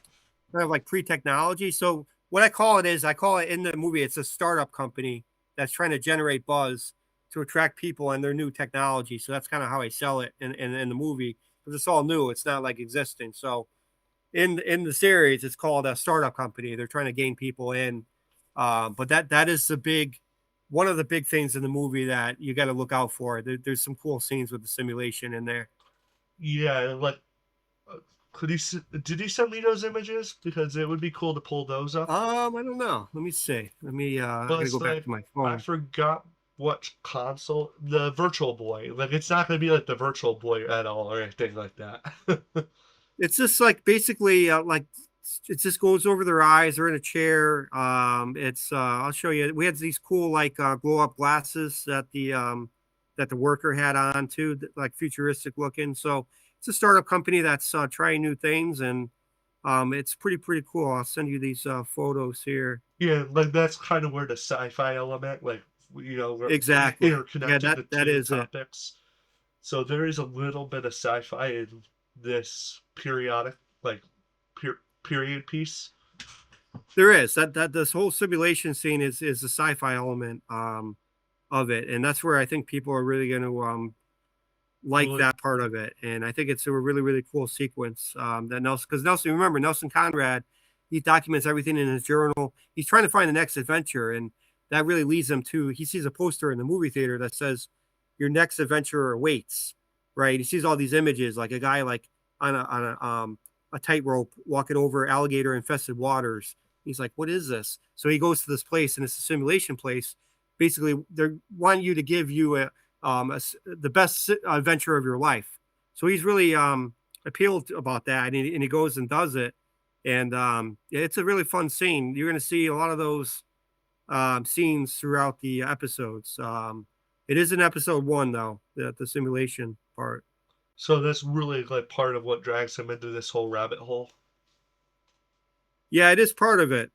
of like pre-technology. So what I call it is, I call it in the movie, it's a startup company that's trying to generate buzz to attract people and their new technology. So that's kind of how I sell it in the movie because it's all new. It's not like existing. So in the series, it's called a startup company. They're trying to gain people in, but that is the big one of the big things in the movie that you got to look out for. There's some cool scenes with the simulation in there. Yeah, like uh, did he send me those images? Because it would be cool to pull those up. I don't know. Let me see. Let me. I gotta Plus, go back like to my I phone. forgot what console the Virtual Boy. Like it's not gonna be like the Virtual Boy at all or anything like that. It's just like basically like it just goes over their eyes. They're in a chair. It's I'll show you. We had these cool like glow up glasses that the worker had on too, like futuristic looking. So it's a startup company that's trying new things, and it's pretty cool. I'll send you these photos here. Yeah, like that's kind of where the sci-fi element, like we're Exactly. Yeah, interconnected that the that two is it. topics. So there is a little bit of sci-fi in this periodic, like period piece. There is that this whole simulation scene is the sci-fi element of it, and that's where I think people are really going to like Well, that part of it. And I think it's a really cool sequence that Nelson, because Nelson, remember Nelson Conrad, he documents everything in his journal. He's trying to find the next adventure, and that really leads him to he sees a poster in the movie theater that says your next adventure awaits. Right? He sees all these images, like a guy like on a tightrope walking over alligator infested waters. He's like, "What is this?" So he goes to this place, and it's a simulation place. Basically, they want you to give you the best adventure of your life. So he's really appealed about that, and he goes and does it. And it's a really fun scene. You're going to see a lot of those scenes throughout the episodes. It is in episode one, though, the simulation part. so that's really like part of what drags him into this whole rabbit hole. Yeah, it is part of it.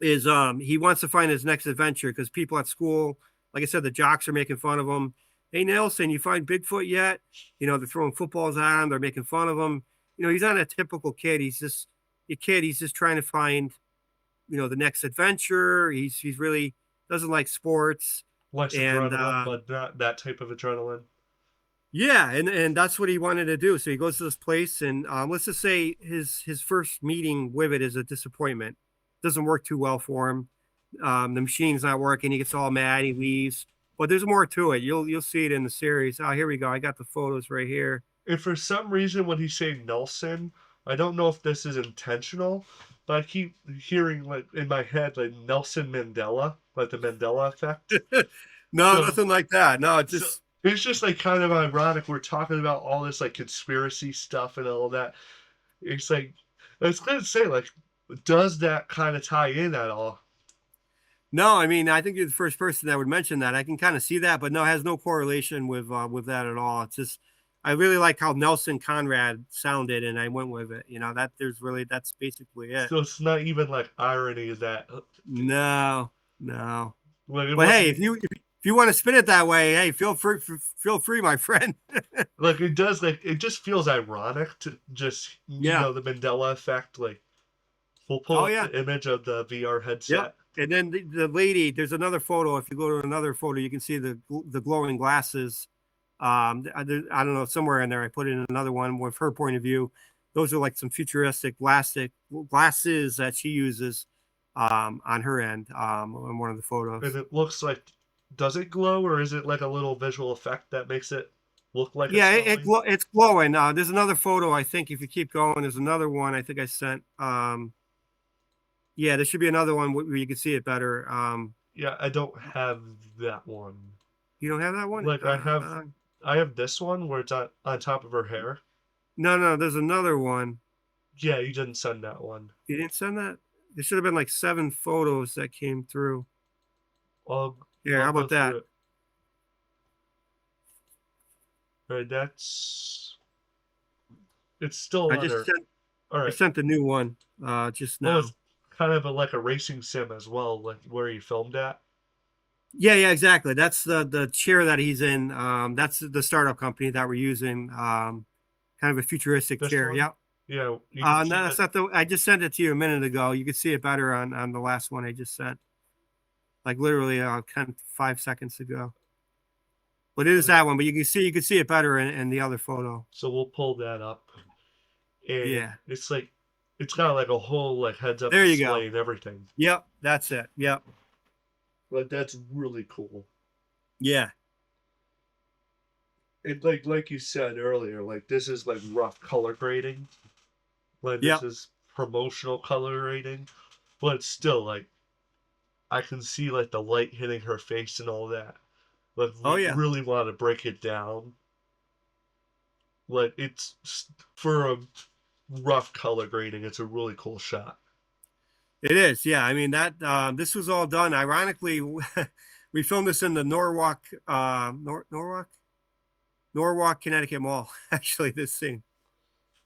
Is he wants to find his next adventure because people at school, like I said, the jocks are making fun of him. Hey Nelson, you find Bigfoot yet? They're throwing footballs at him. They're making fun of him. He's not a typical kid. He's just a kid. He's just trying to find, the next adventure. He's really doesn't like sports, Less and adrenaline, but not that type of adrenaline. yeah, and that's what he wanted to do. So he goes to this place, and let's just say his first meeting with it is a disappointment. Doesn't work too well for him. The machine's not working. He gets all mad. He leaves. But there's more to it. You'll see it in the series. Oh, here we go. I got the photos right here. And for some reason, when he's saying Nelson, I don't know if this is intentional, but I keep hearing like in my head like Nelson Mandela, like the Mandela effect. No, So, nothing like that. No, so just it's just like kind of ironic. We're talking about all this like conspiracy stuff and all that. It's like I was gonna say like, does that kind of tie in at all? no. I mean, I think you're the first person that would mention that. I can kind of see that, but no, it has no correlation with that at all. It's just I really like how Nelson Conrad sounded, and I went with it. That that's basically it. So it's not even like irony that No, no. like it But hey, wasn't if you want to spin it that way, hey, feel free, my friend. like it does like it just feels ironic to just Yeah. the Mandela effect. Like we'll pull Oh up yeah. the image of the VR Yeah. headset. And then the lady, there's another photo. If you go to another photo, you can see the glowing glasses. I don't know, somewhere in there, I put in another one with her point of view. Those are like some futuristic plastic glasses that she uses on her end on one of the photos. And it looks like, does it glow or is it like a little visual effect that makes it look like Yeah, it's glowing? it's glowing. There's another photo. I think if you keep going, there's another one. I think I sent. Yeah, there should be another one where you can see it better. Yeah, I don't have that one. You don't have that one? Like I have I have this one where it's on top of her hair. No, there's another one. Yeah, you didn't send that one. You didn't send that? There should have been like 7 photos that came through. I'll Yeah, I'll how go about through that? it. All right, that's it's still I on just her. sent All I right. sent the new one just Well, it's now. kind of like a racing sim as well, like where you filmed at. Yeah, exactly. That's the chair that he's in. That's the startup company that we're using. Kind of a futuristic This chair. one. Yep. Yeah, you can see No, that. that's not the. I just sent it to you a minute ago. You could see it better on the last one I just sent, like literally 5 seconds ago. But it is that one. But you can see it better in the other photo. So we'll pull that up, and Yeah. it's like it's got like a whole like heads up There you go. display and everything. Yep. That's it. Yep. Like that's really cool. Yeah. And like you said earlier, like this is like rough color grading. Like this Yep. is promotional color grading, but it's still like I can see like the light hitting her face and all that. Like Oh yeah. really want to break it down. Like for a rough color grading, it's a really cool shot. It is. Yeah. I mean that this was all done. Ironically, we filmed this in the Norwalk, Connecticut Mall. Actually, this scene.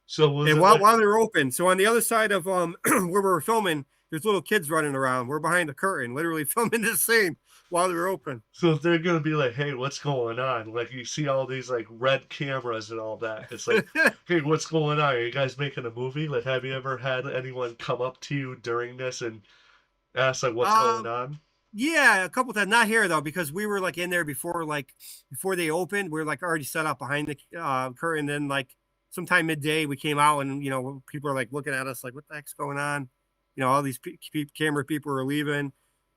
So was And it while like while they're open, so on the other side of where we were filming, there's little kids running around. We're behind the curtain, literally filming this scene while they're open. so if they're gonna be like, hey, what's going on? Like you see all these like red cameras and all that. It's like, hey, what's going on? Are you guys making a movie? Like, have you ever had anyone come up to you during this and ask like what's going um, on? yeah, a couple times, not here though, because we were like in there before they opened. We were like already set up behind the curtain. Then like sometime midday, we came out and people are like looking at us like, what the heck's going on? All these camera people are leaving.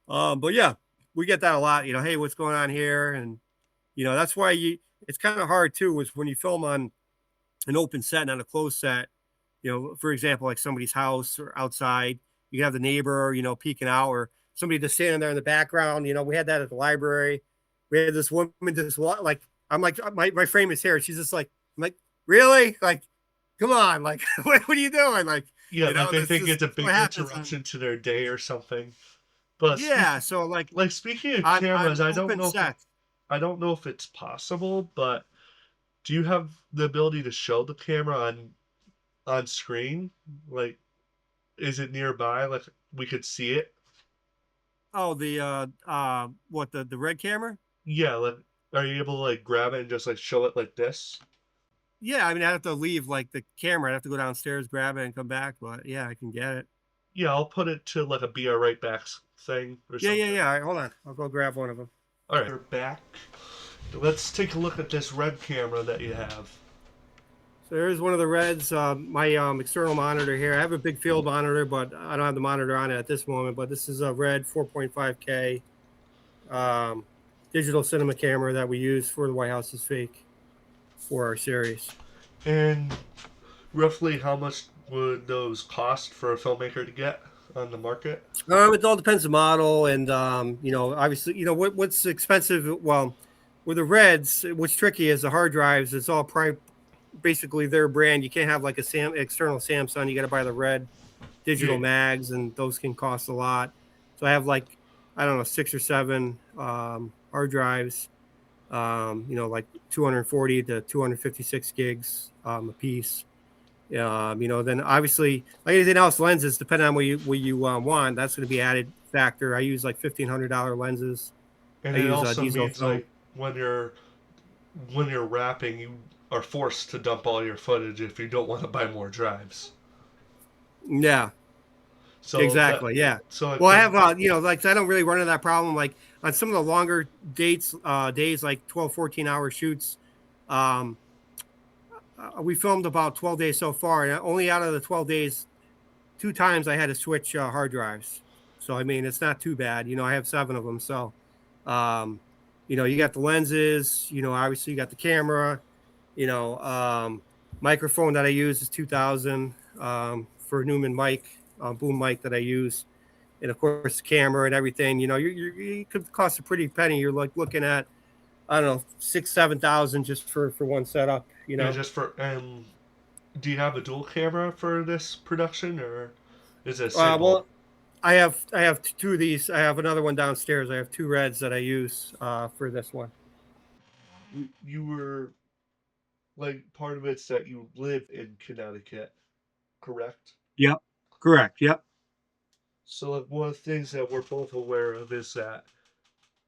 But yeah, we get that a lot. Hey, what's going on here? And that's why it's kind of hard too, is when you film on an open set and on a closed set. For example, like somebody's house or outside, you have the neighbor, peeking out, or somebody just standing there in the background. We had that at the library. We had this woman just like, I'm like, my frame is here. She's just like, I'm like, really? Like, come on. Like, what are you doing? Like, Yeah, like they think it's a big what happens. interruption to their day or something. But Yeah. So like speaking of on cameras, open sets. I don't know if it's possible, but do you have the ability to show the camera on screen? Like, is it nearby? Like we could see it? Oh, the red camera? Yeah, like are you able to like grab it and just like show it like this? Yeah, I mean, I have to leave like the camera. I have to go downstairs, grab it, and come back. But yeah, I can get it. Yeah, I'll put it to like a be right back thing or something. Yeah. All right, hold on. I'll go grab one of them. All right, we're back. Let's take a look at this red camera that you have. So here's one of the reds. My external monitor here. I have a big field monitor, but I don't have the monitor on it at this moment. But this is a red 4.5K digital cinema camera that we use for The White House is Fake for our series. And roughly how much would those cost for a filmmaker to get on the market? It all depends on the model, and obviously, what's expensive. Well, with the reds, what's tricky is the hard drives. It's all basically their brand. You can't have like external Samsung. You got to buy the red digital mags, and those can cost a lot. So I have like, I don't know, 6 or 7 hard drives. Like 240 to 256 gigs a piece. Then obviously, like anything else, lenses, depending on what you want, that's going to be added factor. I use like $1,500 lenses. And I it use also diesel means film. like when you're wrapping, you are forced to dump all your footage if you don't want to buy more drives. Yeah, So exactly. Yeah. So Well, I have like I don't really run into that problem. Like on some of the longer days, like 12, 14-hour shoots, we filmed about 12 days so far, and only out of the 12 days, 2 times I had to switch hard drives. So I mean, it's not too bad. I have 7 of them. So, you got the lenses. Obviously you got the camera. Microphone that I use is 2000 for Newman mic, boom mic that I use, and of course the camera and everything. You could cost a pretty penny. You're like looking at I don't know, 6, 7 thousand just for one setup. You Yeah, know. just for do you have a dual camera for this production, or is it a single? Well, I have two of these. I have another one downstairs. I have two reds that I use for this one. You were like part of it's that you live in Connecticut, correct? Yep. Correct. Yep. So like one of the things that we're both aware of is that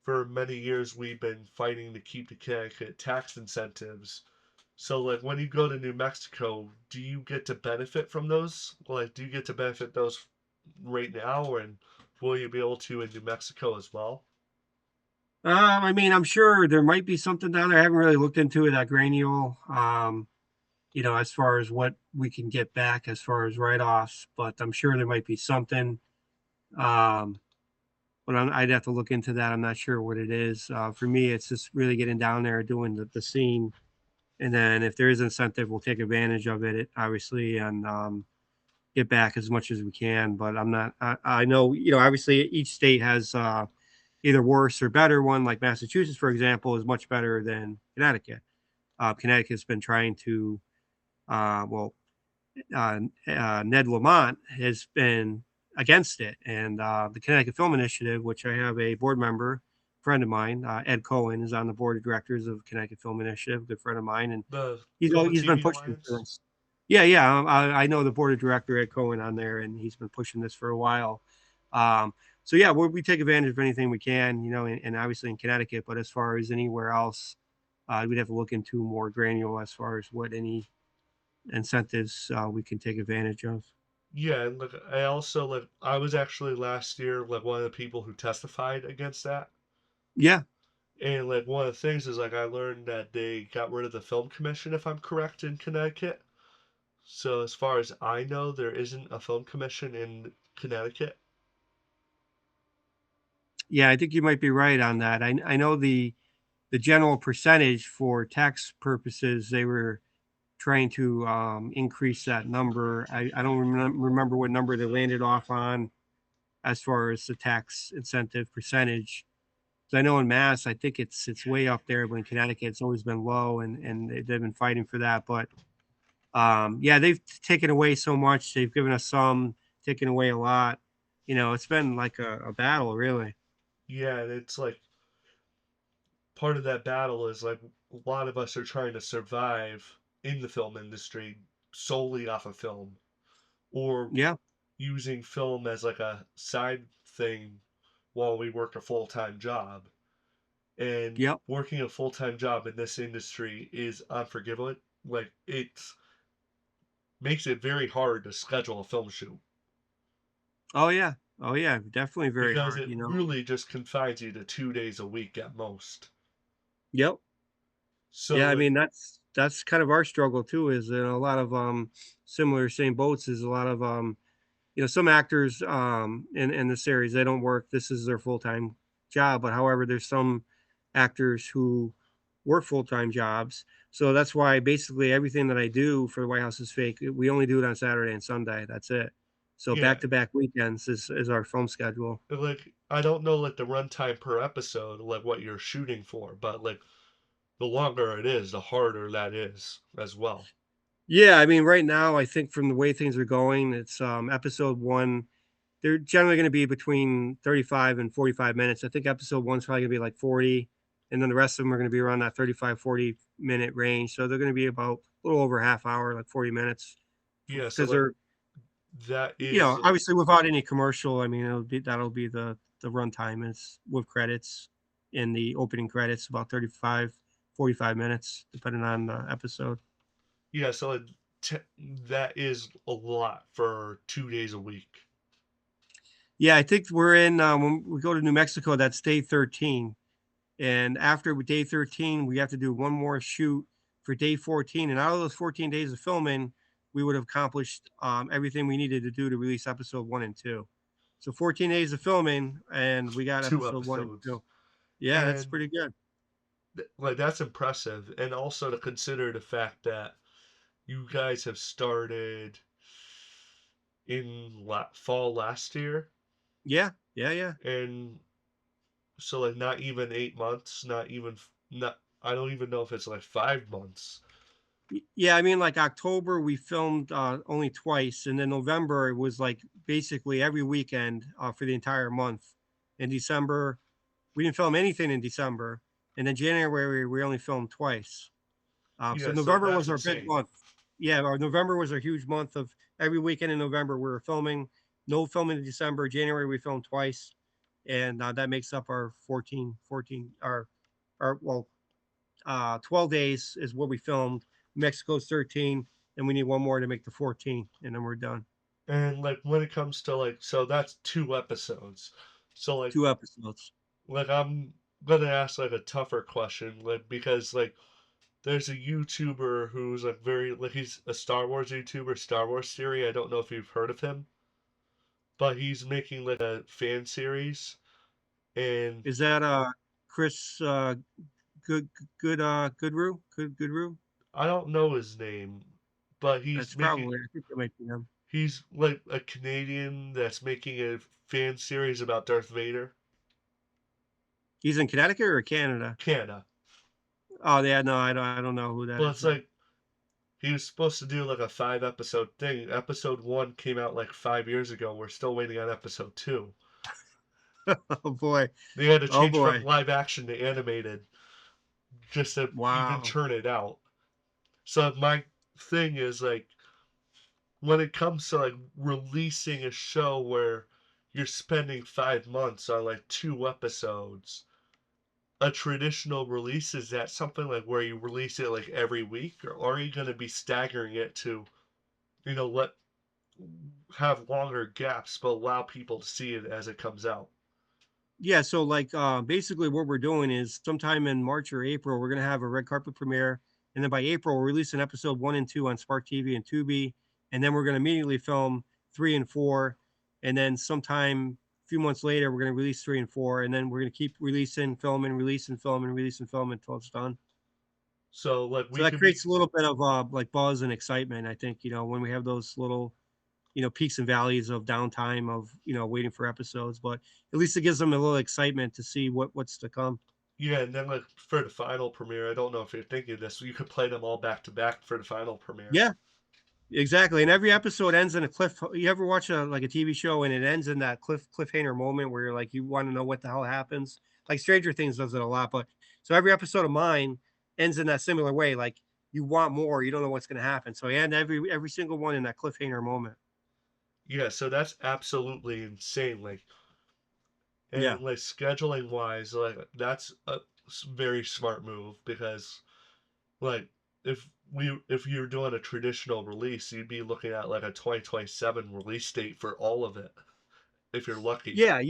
for many years we've been fighting to keep the Connecticut tax incentives. So like when you go to New Mexico, do you get to benefit from those? Like do you get to benefit those right now, and will you be able to in New Mexico as well? I mean, I'm sure there might be something down there. I haven't really looked into it that granular. As far as what we can get back as far as write-offs, but I'm sure there might be something. Um, but I'd have to look into that. I'm not sure what it is. For me, it's just really getting down there, doing the scene, and then if there is incentive, we'll take advantage of it, obviously, and get back as much as we can. But I'm not. I know, obviously, each state has either worse or better. One like Massachusetts, for example, is much better than Connecticut. Connecticut's been trying to, well, Ned Lamont has been against it. And the Connecticut Film Initiative, which I have a board member, friend of mine, Ed Cohen, is on the board of directors of Connecticut Film Initiative, good friend of mine, and The Film and he's been TV pushing for Alliance? this. Yeah, yeah, I know the board of director Ed Cohen on there, and he's been pushing this for a while. So yeah, we take advantage of anything we can, and obviously in Connecticut, but as far as anywhere else, we'd have to look into more granular as far as what any incentives we can take advantage of. Yeah, and like I also like I was actually last year like one of the people who testified against that. Yeah, And like one of the things is like I learned that they got rid of the film commission, if I'm correct, in Connecticut. So as far as I know, there isn't a film commission in Connecticut. yeah, I think you might be right on that. I know the general percentage for tax purposes they were trying to increase that number. I don't remember what number they landed off on as far as the tax incentive percentage. So I know in Mass, I think it's way up there, but in Connecticut, it's always been low, and they've been fighting for that. But yeah, they've taken away so much. They've given us some, taken away a lot. It's been like a battle, really. Yeah, and it's like part of that battle is like a lot of us are trying to survive in the film industry solely off of film, or Yeah, using film as like a side thing while we work a full-time job. And yep. working a full-time job in this industry is unforgivable. Like it makes it very hard to schedule a film shoot Oh yeah. Oh yeah. Definitely very because hard. it really just confines you to 2 days a week at most. Yep. So Yeah. I like mean, that's kind of our struggle too. Is a lot of similar same boats. Is a lot of some actors in the series they don't work. This is their full time job. But however, there's some actors who work full time jobs. So that's why basically everything that I do for the White House is fake. We only do it on Saturday and Sunday. That's it. So yeah, back to back weekends is our film schedule. like I don't know like the runtime per episode, like what you're shooting for, but like the longer it is, the harder that is as well. Yeah, I mean, right now, I think from the way things are going, it's episode one. They're generally going to be between 35 and 45 minutes. I think episode one's probably going to be like 40, and then the rest of them are going to be around that 35, 40 minute range. So they're going to be about a little over a half hour, like 40 minutes, Yeah, so because like they're, that is obviously without any commercial. I mean, that'll be the runtime is with credits in the opening credits, about 35, 45 minutes, depending on the episode. yeah, so like that is a lot for 2 days a week. Yeah, I think we're in when we go to New Mexico, that's day 13. And after day 13, we have to do one more shoot for day 14. And out of those 14 days of filming, we would have accomplished everything we needed to do to release episode one and two. So 14 days of filming, and we got Two episode one and episodes. two. Yeah, that's And pretty good. like that's impressive, and also to consider the fact that you guys have started in fall last year, Yeah, yeah, yeah. and so like not even 8 months, not even not, I don't even know if it's like 5 months. Yeah, I mean, like October we filmed only twice, and then November it was like basically every weekend for the entire month. In December, we didn't film anything in December, and then January we only filmed twice. So Yeah, so November that's was our big insane. month. Yeah, our November was a huge month of every weekend in November we were filming. No filming in December. January we filmed twice, and that makes up our 14, our well, 12 days is what we filmed. Mexico's 13, and we need one more to make the 14, and then we're done. And like when it comes to like, so that's 2 episodes. So like, 2 episodes. I'm gonna ask like a tougher question, like because like there's a YouTuber who's like very like he's a Star Wars YouTuber, Star Wars Theory. I don't know if you've heard of him, but he's making like a fan series, and Is that Chris Good Goodrue? Goodrue? I don't know his name, but That's probably, I think it might be him. he's like a Canadian that's making a fan series about Darth Vader. He's in Connecticut or Canada? Canada. Oh yeah, no, I don't know who that But is it's then. like he was supposed to do like a 5 episode thing. Episode 1 came out like 5 years ago. We're still waiting on episode 2. Oh boy. They had to Oh change from boy. live action to animated just to even Wow. turn it out. So my thing is like when it comes to like releasing a show where you're spending 5 months on like 2 episodes, a traditional release, is that something like where you release it like every week, or are you going to be staggering it to, let have longer gaps but allow people to see it as it comes out? Yeah, so like basically what we're doing is sometime in March or April, we're gonna have a red carpet premiere, and then by April we'll release an episode 1 and 2 on Spark TV and Tubi, and then we're gonna immediately film 3 and 4, and then sometime a few months later we're gonna release 3 and 4, and then we're gonna keep releasing, filming, releasing, filming, releasing, filming until it's done. So like So we that could be creates a little bit of like buzz and excitement. I think when we have those little peaks and valleys of downtime of waiting for episodes, but at least it gives them a little excitement to see what's to come. yeah, and then like for the final premiere, I don't know if you're thinking of this, you could play them all back to back for the final premiere. Yeah, exactly. And every episode ends in a cliff. You ever watch like a TV show and it ends in that cliffhanger moment where you're like you want to know what the hell happens? Like Stranger Things does it a lot, but so every episode of mine ends in that similar way. Like you want more, you don't know what's going to happen. So I end every single one in that cliffhanger moment. Yeah, so that's absolutely insane. Like, Yeah. and like scheduling wise, like that's a very smart move because like if you're doing a traditional release, you'd be looking at like a 2027 release date for all of it if you're lucky. Yeah,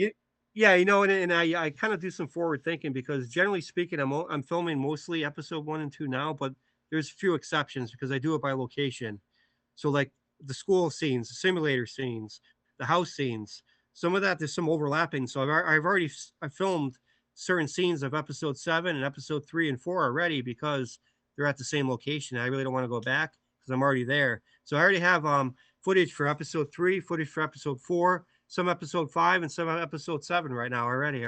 yeah, and I kind of do some forward thinking because generally speaking, I'm filming mostly episode 1 and 2 now, but there's a few exceptions because I do it by location. So like the school scenes, the simulator scenes, the house scenes, some of that there's some overlapping. So I've already I filmed certain scenes of episode 7 and episode 3 and 4 already because they're at the same location. I really don't want to go back because I'm already there. So I already have footage for episode 3, footage for episode 4, some episode 5, and some episode 7 right now already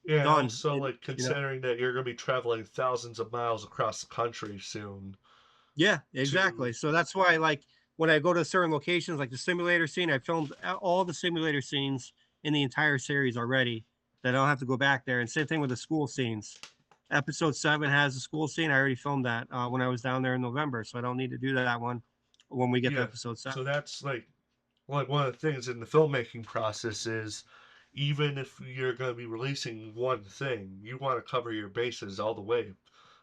Yeah, and done. also And like considering that you're gonna be traveling thousands of miles across the country soon yeah, to exactly. So that's why, like, when I go to certain locations, like the simulator scene, I filmed all the simulator scenes in the entire series already. That I don't have to go back there. And same thing with the school scenes. Episode 7 has a school scene. I already filmed that when I was down there in November, so I don't need to do that one when we get to yeah. episode 7. So that's like one of the things in the filmmaking process is even if you're going to be releasing one thing, you want to cover your bases all the way,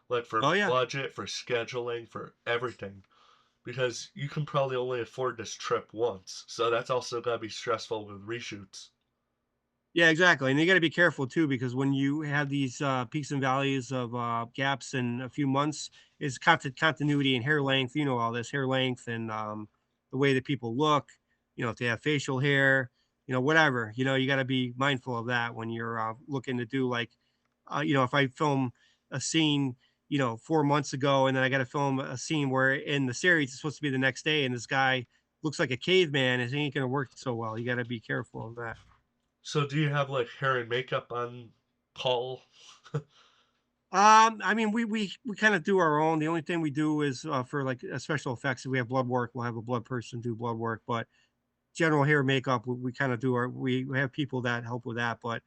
like for Oh yeah, budget, for scheduling, for everything, because you can probably only afford this trip once. So that's also going to be stressful with reshoots. yeah, exactly. And you got to be careful too, because when you have these peaks and valleys of gaps in a few months, is continuity and hair length. You know all this hair length and the way that people look. If they have facial hair, whatever. You got to be mindful of that when you're looking to do like, if I film a scene, 4 months ago, and then I got to film a scene where in the series it's supposed to be the next day, and this guy looks like a caveman, it ain't going to work so well. You got to be careful of that. So do you have like hair and makeup on call? I mean, we kind of do our own. The only thing we do is for like special effects. If we have blood work, we'll have a blood person do blood work. But general hair makeup, we kind of do our. We have people that help with that. But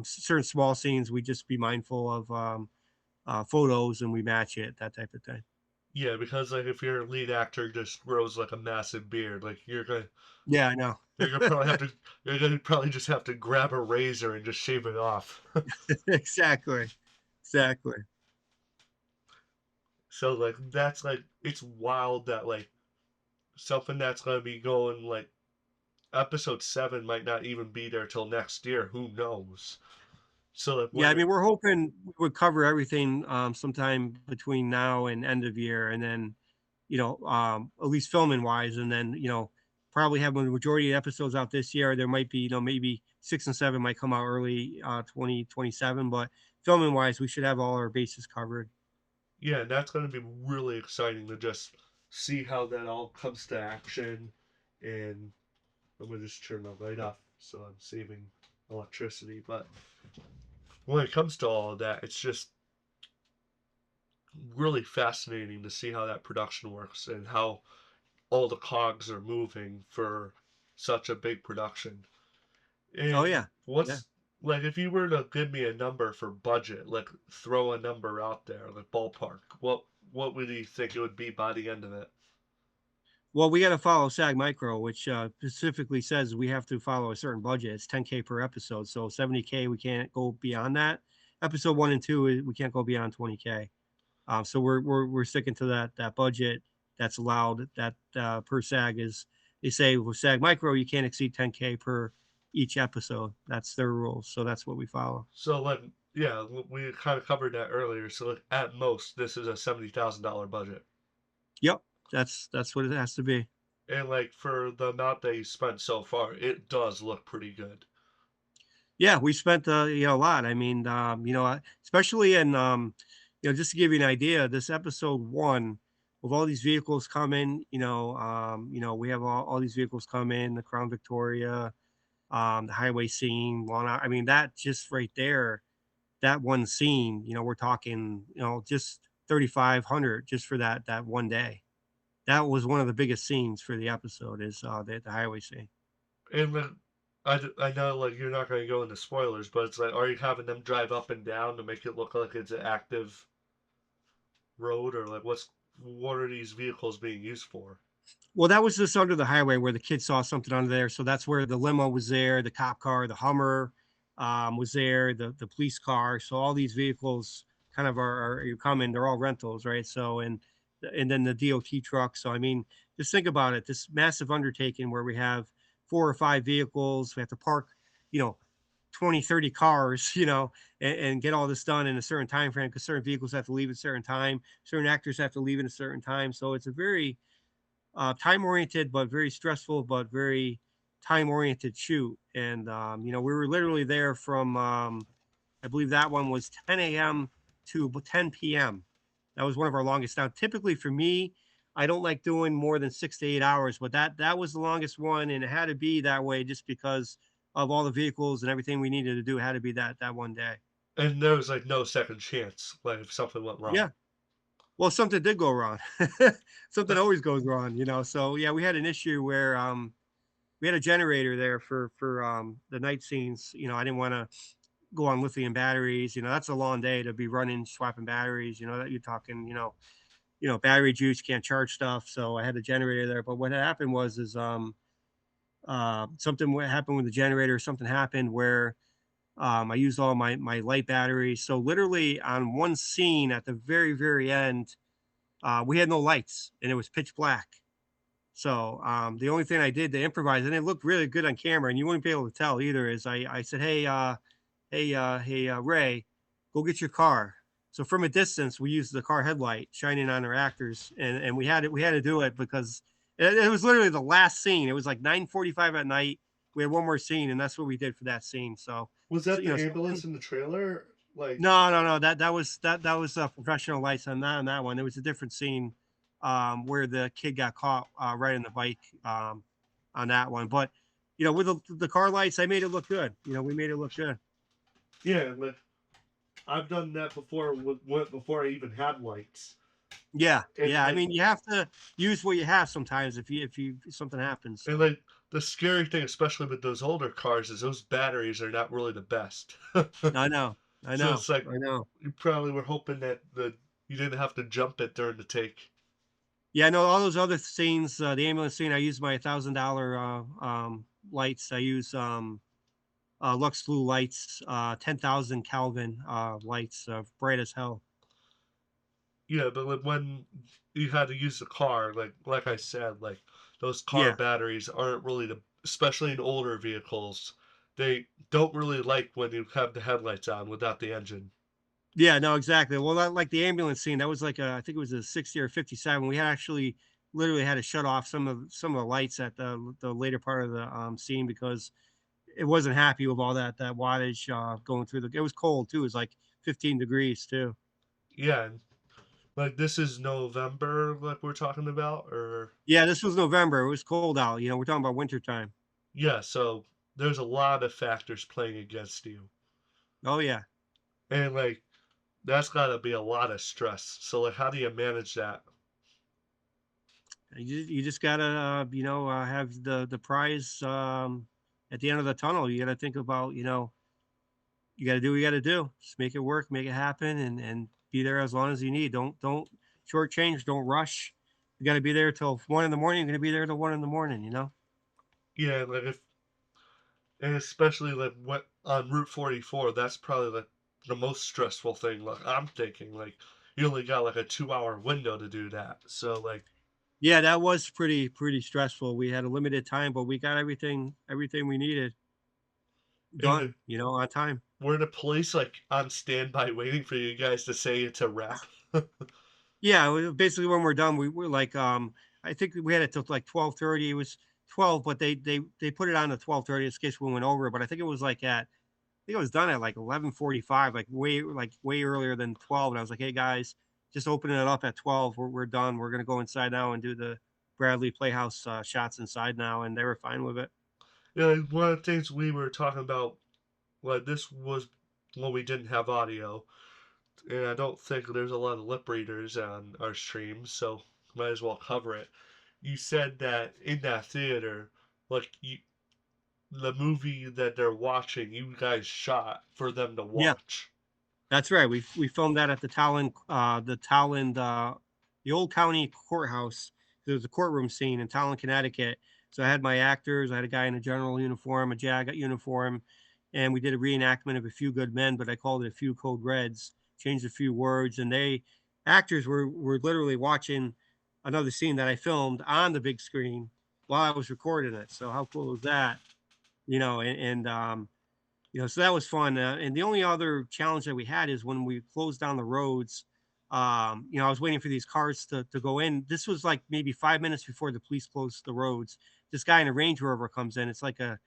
certain small scenes, we just be mindful of photos and we match it, that type of thing. Yeah, because like if your lead actor just grows like a massive beard, like Yeah, I know. you're gonna probably have to you're gonna probably just have to grab a razor and just shave it off. Exactly, exactly. So like that's like it's wild that like something that's gonna be going like episode 7 might not even be there till next year. Who knows? So like Yeah, I when mean, we're hoping we would cover everything sometime between now and end of year, and then at least filming wise, and then probably have the majority of episodes out this year. There might be maybe 6 and 7 might come out early 2027, but filming wise, we should have all our bases covered. yeah, that's gonna be really exciting to just see how that all comes to action. And I'm gonna just turn the light off so I'm saving electricity. But when it comes to all of that, it's just really fascinating to see how that production works and how all the cogs are moving for such a big production. Oh And yeah, yeah. what's like if you were to give me a number for budget, like throw a number out there, like ballpark, what would you think it would be by the end of it? Well, we got to follow SAG Micro, which specifically says we have to follow a certain budget. It's 10K per episode, so 70K we can't go beyond that. Episode 1 and 2 we can't go beyond 20K. So we're sticking to that budget that's allowed. That per SAG is, they say with SAG Micro you can't exceed 10K per each episode. That's their rules, so that's what we follow. So like yeah, we kind of covered that earlier. So like at most this is a $70,000 budget. Yep, that's what it has to be. And like for the amount that you spent so far, it does look pretty good. Yeah, we spent a lot. I mean, especially in just to give you an idea, this episode 1 with all these vehicles coming, we have all these vehicles come in, the Crown Victoria, the highway scene, I mean, that just right there, that one scene, we're talking, just 3,500 just for that one day. That was one of the biggest scenes for the episode is the highway scene. And then I know like you're not going to go into spoilers, but it's like are you having them drive up and down to make it look like it's an active road, or like what are these vehicles being used for? Well, that was just under the highway where the kid saw something under there. So that's where the limo was there, the cop car, the Hummer was there, the police car. So all these vehicles kind of are coming. They're all rentals, right? So and then the DOT truck. So I mean, just think about it. This massive undertaking where we have 4 or 5 vehicles. We have to park, you know, 20, 30 cars, and get all this done in a certain time frame because certain vehicles have to leave at a certain time. Certain actors have to leave at a certain time. So it's a very time oriented, but very stressful, but very time oriented shoot. And, we were literally there from, I believe that one was 10 a.m. to 10 p.m. That was one of our longest. Now, typically for me, I don't like doing more than 6 to 8 hours, but that was the longest one. And it had to be that way just because of all the vehicles and everything we needed to do. It had to be that one day. And there was like no second chance, like if something went wrong. Yeah. Well, something did go wrong. Something always goes wrong, So yeah, we had an issue where we had a generator there for the night scenes. I didn't want to go on lithium batteries. That's a long day to be running, swapping batteries. That you're talking, battery juice, can't charge stuff. So I had the generator there. But what happened was is something happened with the generator. Something happened where I used all my light batteries. So literally on one scene at the very very end, we had no lights and it was pitch black. So the only thing I did to improvise, and it looked really good on camera, and you wouldn't be able to tell either, is I said, hey, Ray, go get your car. So from a distance, we used the car headlight shining on our actors, and we had to do it because it was literally the last scene. It was like 9:45 at night. We had one more scene, and that's what we did for that scene. So, Was so that the ambulance in the trailer? Like no. That was professional lights on that one. It was a different scene where the kid got caught riding the bike on that one. But with the car lights, I made it look good. We made it look good. yeah, like I've done that before. Before I even had lights. Yeah, And yeah. I like mean, you have to use what you have sometimes if something happens. and like the scary thing, especially with those older cars, is those batteries are not really the best. I know, I So know, it's like I know. you probably were hoping that you didn't have to jump it during the take. Yeah, I know all those other scenes. The ambulance scene, I use my $1,000 lights. I use Lux Blue lights, 10,000 Kelvin lights, bright as hell. Yeah, but like when you had to use the car, like I said, like those car Yeah, batteries aren't really especially in older vehicles, they don't really like when you have the headlights on without the engine. yeah, no, exactly. Well, that, like the ambulance scene, that was like I think it was a 60 or 57. We had actually literally had to shut off some of the lights at the later part of the scene because it wasn't happy with all that wattage going through the. It was cold too. It was like 15 degrees too. Yeah, and like this is November, like we're talking about, or Yeah, this was November. It was cold out. We're talking about winter time. yeah, so there's a lot of factors playing against you. Oh yeah. And like that's gotta be a lot of stress. So like how do you manage that? You just gotta have the prize at the end of the tunnel. You gotta think about you gotta do what you gotta do. Just make it work, make it happen, and be there as long as you need. Don't shortchange. Don't rush. You gotta be there till 1 in the morning. You're gonna be there till 1 in the morning. Yeah, like if and especially like what on Route 44, that's probably like the most stressful thing. Like I'm thinking, like you only got like a 2 hour window to do that. So like, Yeah, that was pretty stressful. We had a limited time, but we got everything we needed and like, done. On time. we're in a place like on standby waiting for you guys to say it's a wrap. Yeah, basically when we're done, we were like, I think we had it till like 12:30. It was 12, but they put it on at 12:30 in case we went over. But I think it was like I think it was done at like 11:45, like way earlier than 12. And I was like, hey guys, just opening it up at 12. We're done. We're gonna go inside now and do the Bradley Playhouse shots inside now, and they were fine with it. Yeah, like one of the things we were talking about, like this was when we didn't have audio, and I don't think there's a lot of lip readers on our streams, so might as well cover it. You said that in that theater, like the movie that they're watching, you guys shot for them to Yeah. watch. That's right. We filmed that at the old county courthouse. There was a courtroom scene in Tallinn, Connecticut. So I had my actors. I had a guy in a general uniform, a JAG uniform, and we did a reenactment of A Few Good Men, but I called it A Few Code Reds. Changed a few words, and they actors were literally watching another scene that I filmed on the big screen while I was recording it. So how cool is that? So that was fun. And the only other challenge that we had is when we closed down the roads. I was waiting for these cars to go in. This was like maybe 5 minutes before the police closed the roads. This guy in a Range Rover comes in. It's like a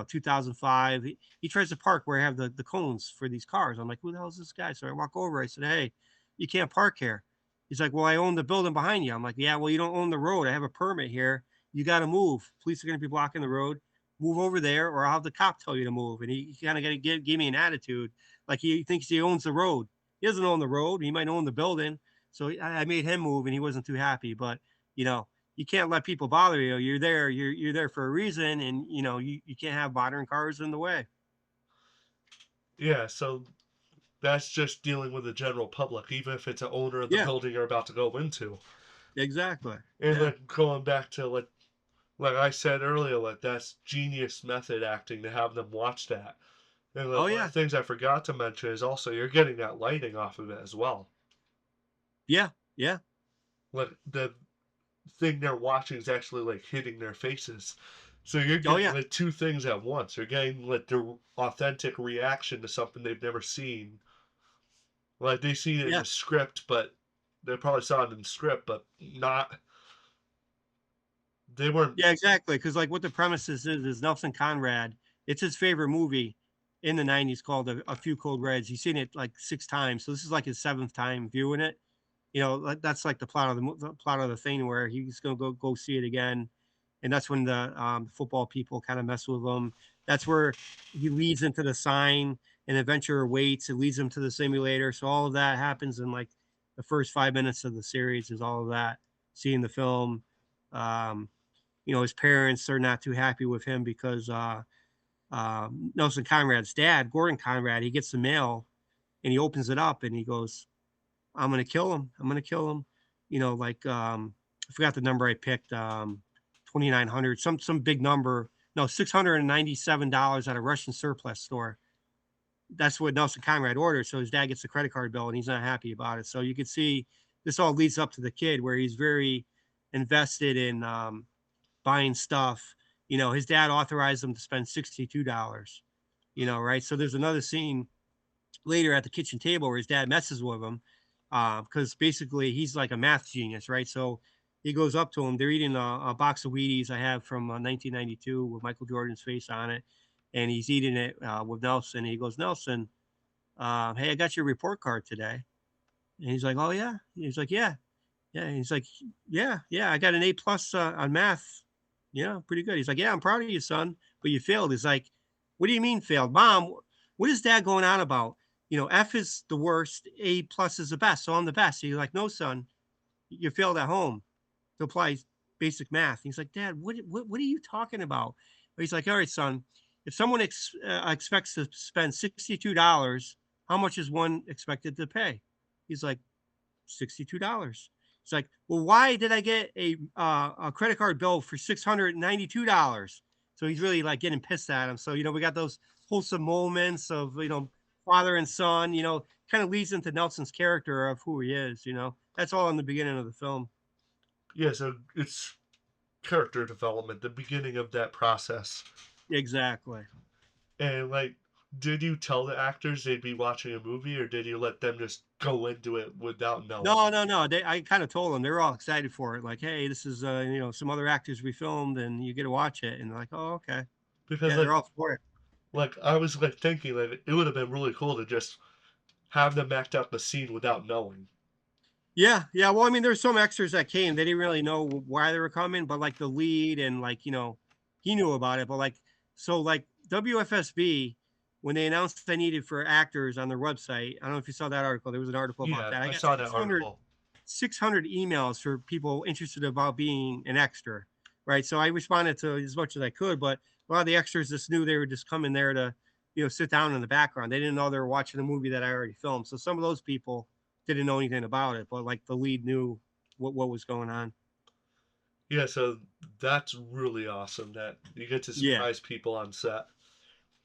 2005. He tries to park where I have the cones for these cars. I'm like, who the hell is this guy? So I walk over. I said, hey, you can't park here. He's like, well, I own the building behind you. I'm like, yeah, well, you don't own the road. I have a permit here. You got to move. Police are going to be blocking the road. Move over there, or I'll have the cop tell you to move. And he kind of give me an attitude, like he thinks he owns the road. He doesn't own the road. He might own the building. So I made him move, and he wasn't too happy. But you can't let people bother you. You're there. You're there for a reason, and you can't have modern cars in the way. Yeah, so that's just dealing with the general public, even if it's an owner of the Yeah, building you're about to go into. exactly. And Yeah. like going back to like I said earlier, like that's genius method acting to have them watch that. And Oh like, one of yeah. the things I forgot to mention is also you're getting that lighting off of it as well. Yeah. Yeah. Like the thing they're watching is actually like hitting their faces. So you're Oh getting yeah. like two things at once. You're getting like the authentic reaction to something they've never seen. Like they seen it in Yeah. the script, but they probably saw it in the script, but not they weren't. Yeah, exactly. Because like what the premise is Nelson Conrad. It's his favorite movie in the '90s called A Few Cold Reds. He's seen it like 6 times, so this is like his seventh time viewing it. That's like the plot of the plot of the thing where he's gonna go see it again, and that's when the football people kind of mess with him. That's where he leads into the sign, an adventure awaits. It leads him to the simulator. So all of that happens in like the first 5 minutes of the series. Is all of that. Seeing the film, um, his parents are not too happy with him because Nelson Conrad's dad, Gordon Conrad, he gets the mail and he opens it up and he goes, "I'm gonna kill him. I'm gonna kill him." Like I forgot the number I picked, 2,900, some big number. No, $697 at a Russian surplus store. That's what Nelson Conrad ordered. So his dad gets the credit card bill and he's not happy about it. So you can see this all leads up to the kid where he's very invested in buying stuff. His dad authorized him to spend $62. Right? So there's another scene later at the kitchen table where his dad messes with him because basically he's like a math genius, right? So he goes up to him. They're eating a box of Wheaties I have from 1992 with Michael Jordan's face on it, and he's eating it with Nelson. And he goes, "Nelson, hey, I got your report card today." And he's like, "Oh yeah." He's like, "Yeah, yeah." And he's like, "Yeah, yeah, I got an A+ on math. Yeah, pretty good." He's like, "Yeah, I'm proud of you, son, but you failed." He's like, "What do you mean failed, Mom? What is Dad going on about? F is the worst, A+ is the best, so I'm the best." He's like, "No, son, you failed at home to apply basic math." He's like, "Dad, what are you talking about?" But he's like, "All right, son, if someone expects to spend $62, how much is one expected to pay?" He's like, $62. It's like, "Well, why did I get a credit card bill for $692?" So he's really like getting pissed at him. So we got those wholesome moments of father and son. Kind of leads into Nelson's character of who he is. That's all in the beginning of the film. Yeah, so it's character development, the beginning of that process. Exactly. And like, did you tell the actors they'd be watching a movie, or did you let them just go into it without knowing? No, no, no. I kind of told them they were all excited for it. Like, "Hey, this is some other actors we filmed, and you get to watch it." And they're like, "Oh, okay." Because Yeah, they're all for it. like I was like thinking that it would have been really cool to just have them act out the scene without knowing. Yeah, yeah. Well, I mean, there's some extras that came. They didn't really know why they were coming, but like the lead and like he knew about it. But like like WFSB, when they announced they needed for actors on their website, I don't know if you saw that article. There was an article about Yeah, that. I I got saw that article. 600 emails for people interested about being an extra, right? So I responded to as much as I could, but a lot of the extras just knew they were just coming there to sit down in the background. They didn't know they were watching a movie that I already filmed. So some of those people didn't know anything about it, but like the lead knew what was going on. Yeah, so that's really awesome that you get to Yeah. surprise people on set.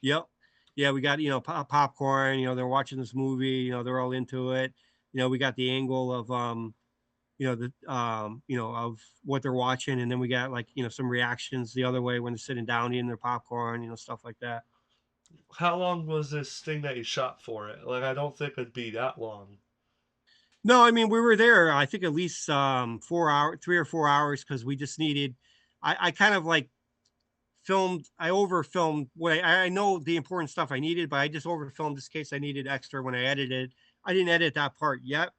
Yep. Yeah, we got popcorn. They're watching this movie. They're all into it. We got the angle of of what they're watching, and then we got like some reactions the other way when they're sitting down eating their popcorn. Stuff like that. How long was this thing that you shot for it? Like, I don't think it'd be that long. No, I mean we were there. I think at least 4 hours, 3 or 4 hours, because we just needed. I kind of like filmed. I over filmed what I know the important stuff I needed, but I just over filmed this case I needed extra when I edited. I didn't edit that part yet.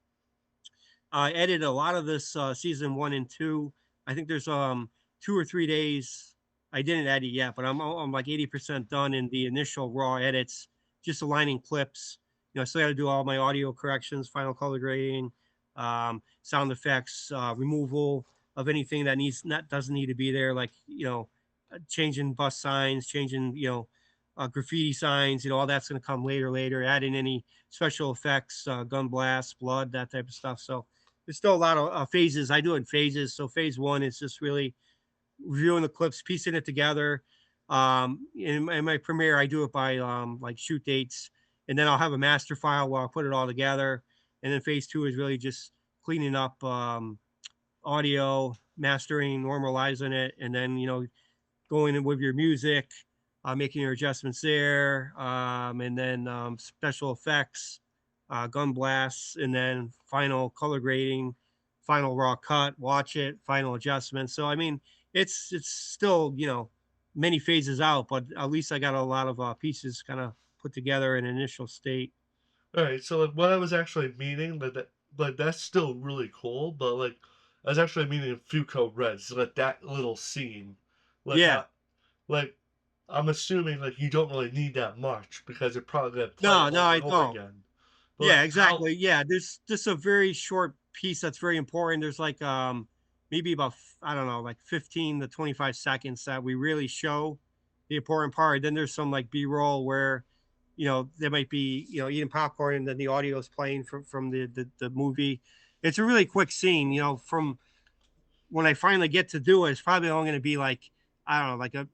I edited a lot of this season 1 and 2. I think there's 2 or 3 days I didn't edit yet, but I'm like 80% done in the initial raw edits, just aligning clips. I still got to do all my audio corrections, final color grading, sound effects, removal of anything that doesn't need to be there, like changing bus signs, changing graffiti signs. All that's going to come later. Adding any special effects, gun blasts, blood, that type of stuff. So there's still a lot of phases. I do it in phases. So phase one is just really reviewing the clips, piecing it together. In my premiere, I do it by like shoot dates, and then I'll have a master file where I'll put it all together. And then phase two is really just cleaning up audio, mastering, normalizing it, and then going in with your music, making your adjustments there, and then special effects, gun blasts, and then final color grading, final raw cut, watch it, final adjustments. So I mean, it's still many phases out, but at least I got a lot of pieces kind of put together in an initial state. All right, so like what I was actually meaning, like that's still really cool, but like I was actually meaning Fuco Reds, like that little scene, like Yeah. how, like I'm assuming like you don't really need that much because it probably gonna play No, no, over I and over don't. again. But Yeah, like how exactly. Yeah, there's just a very short piece that's very important. There's like maybe about I don't know, like 15 to 25 seconds that we really show the important part. Then there's some like B-roll where there might be eating popcorn and then the audio is playing from the movie. It's a really quick scene. From when I finally get to do it, it's probably only going to be like I don't know,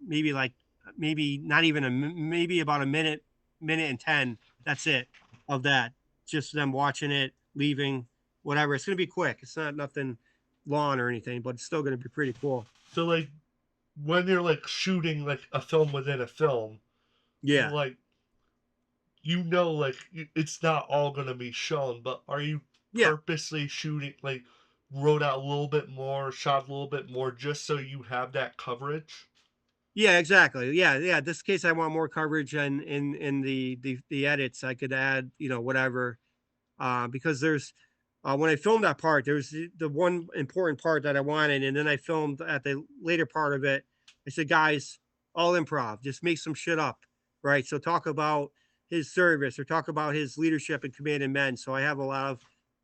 maybe not even maybe about a minute and 10. That's it of that. Just them watching it, leaving, whatever. It's going to be quick. It's not nothing long or anything, but it's still going to be pretty cool. so like when you're like shooting like a film within a film, Yeah, like like it's not all gonna be shown, but are you yeah, purposely shooting like wrote out a little bit more, shot a little bit more, just so you have that coverage? yeah, exactly. Yeah, yeah. This case, I want more coverage, and in the edits, I could add whatever because there's when I filmed that part, there's the one important part that I wanted, and then I filmed at the later part of it. I said, guys, all improv, just make some shit up, right? So talk about his service or talk about his leadership and commanding men. So I have a lot of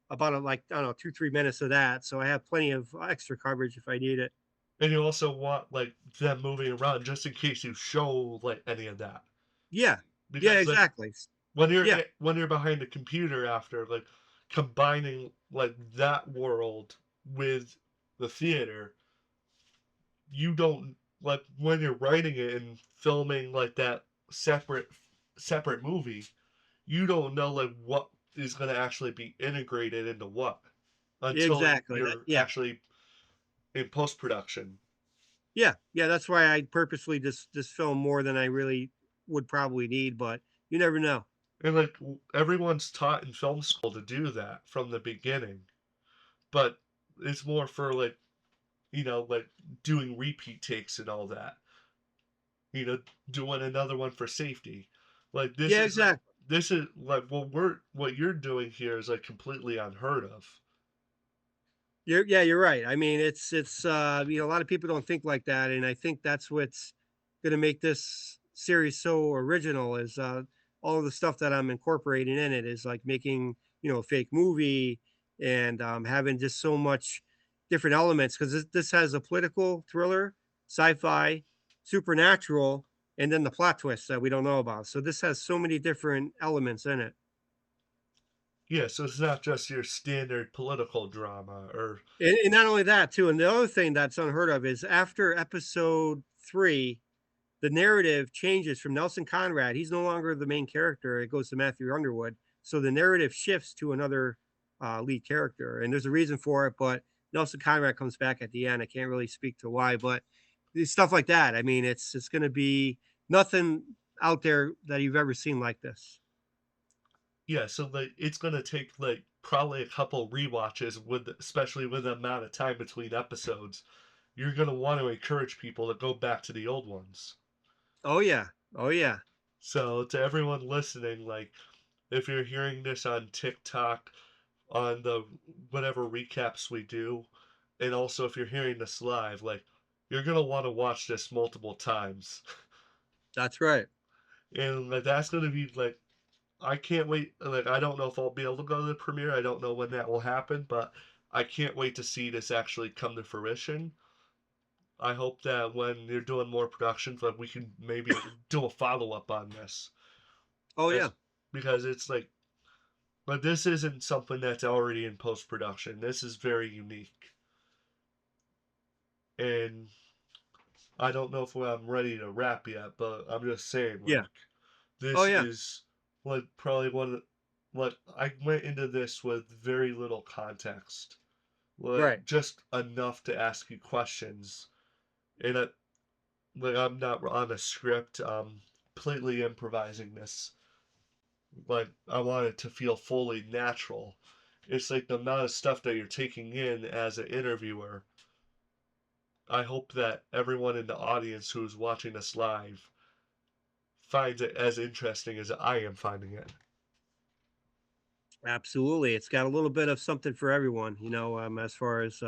about like I don't know 2-3 minutes of that. So I have plenty of extra coverage if I need it. And you also want like them moving around just in case you show like any of that. Yeah, yeah, Because like exactly. Yeah, when you're behind the computer after like combining like that world with the theater, you don't like when you're writing it and filming like that separate movie, you don't know like what is going to actually be integrated into what until exactly. That you're yeah. actually in post production. Yeah, yeah, that's why I purposely just film more than I really would probably need, but you never know. And like everyone's taught in film school to do that from the beginning, but it's more for like like doing repeat takes and all that. Doing another one for safety. Like Yeah, exactly. this is like what you're doing here is like completely unheard of. You're right. I mean, it's a lot of people don't think like that, and I think that's what's going to make this series so original is all of the stuff that I'm incorporating in it is like making a fake movie and having just so much different elements because this has a political thriller, sci-fi, supernatural, and then the plot twist that we don't know about. So this has so many different elements in it. Yeah, so it's not just your standard political drama or And not only that, too, and the other thing that's unheard of is after episode 3, the narrative changes from Nelson Conrad. He's no longer the main character. It goes to Matthew Underwood. So the narrative shifts to another lead character. And there's a reason for it, but Nelson Conrad comes back at the end. I can't really speak to why, but stuff like that. I mean, it's going to be nothing out there that you've ever seen like this. yeah, so like it's gonna take like probably a couple rewatches with especially with the amount of time between episodes. You're gonna want to encourage people to go back to the old ones. Oh, yeah. Oh, yeah. So to everyone listening, like if you're hearing this on TikTok, on the whatever recaps we do, and also if you're hearing this live, like you're gonna want to watch this multiple times. That's right. And like that's gonna be like I can't wait. Like I don't know if I'll be able to go to the premiere. I don't know when that will happen, but I can't wait to see this actually come to fruition. I hope that when you're doing more productions, like we can maybe do a follow up on this, Oh, yeah. as because it's like, but this isn't something that's already in post production. This is very unique, and I don't know if I'm ready to wrap yet, but I'm just saying, Yeah. like, Oh, this yeah. is like probably one of like I went into this with very little context, Right. like just enough to ask you questions, and like I'm not on a script. I'm completely improvising this. Like I want it to feel fully natural. It's like the amount of stuff that you're taking in as an interviewer. I hope that everyone in the audience who's watching us live finds it as interesting as I am finding it. Absolutely. It's got a little bit of something for everyone, as far as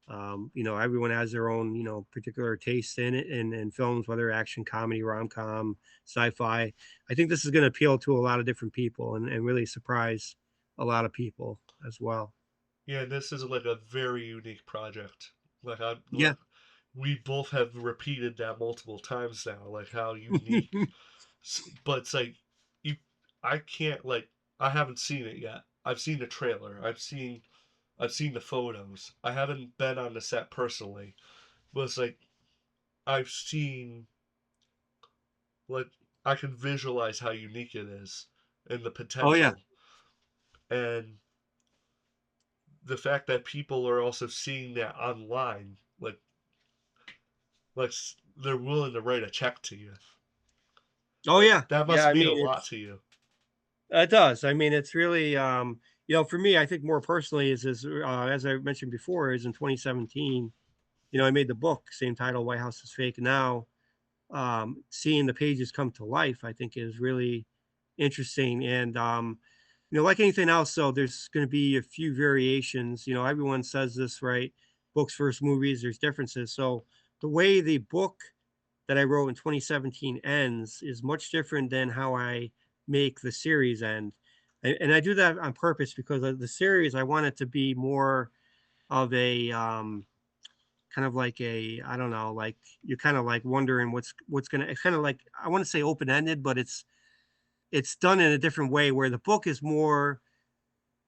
Everyone has their own, particular taste in it and films, whether action, comedy, rom-com, sci-fi. I think this is going to appeal to a lot of different people and really surprise a lot of people as well. Yeah, this is like a very unique project. Yeah. We both have repeated that multiple times now, like how unique. But it's like you, I can't like I haven't seen it yet. I've seen the trailer. I've seen the photos. I haven't been on the set personally, but it's like I've seen like I can visualize how unique it is and the Oh yeah. potential and the fact that people are also seeing that online, like they're willing to write a check to you. Oh yeah. That Yeah. must I mean a mean, lot to you. it does. I mean, it's really, for me, I think more personally as I mentioned before, is in 2017. I made the book, same title, White House is Fake. Now, seeing the pages come to life, I think is really interesting. And like anything else, though, there's going to be a few variations. Everyone says this, right? Books versus movies, there's differences. So the way the book that I wrote in 2017 ends is much different than how I make the series end. And I do that on purpose because of the series, I want it to be more of a kind of like a, I don't know, like you're kind of like wondering what's gonna. It's kind of like, I want to say open ended, but it's done in a different way where the book is more,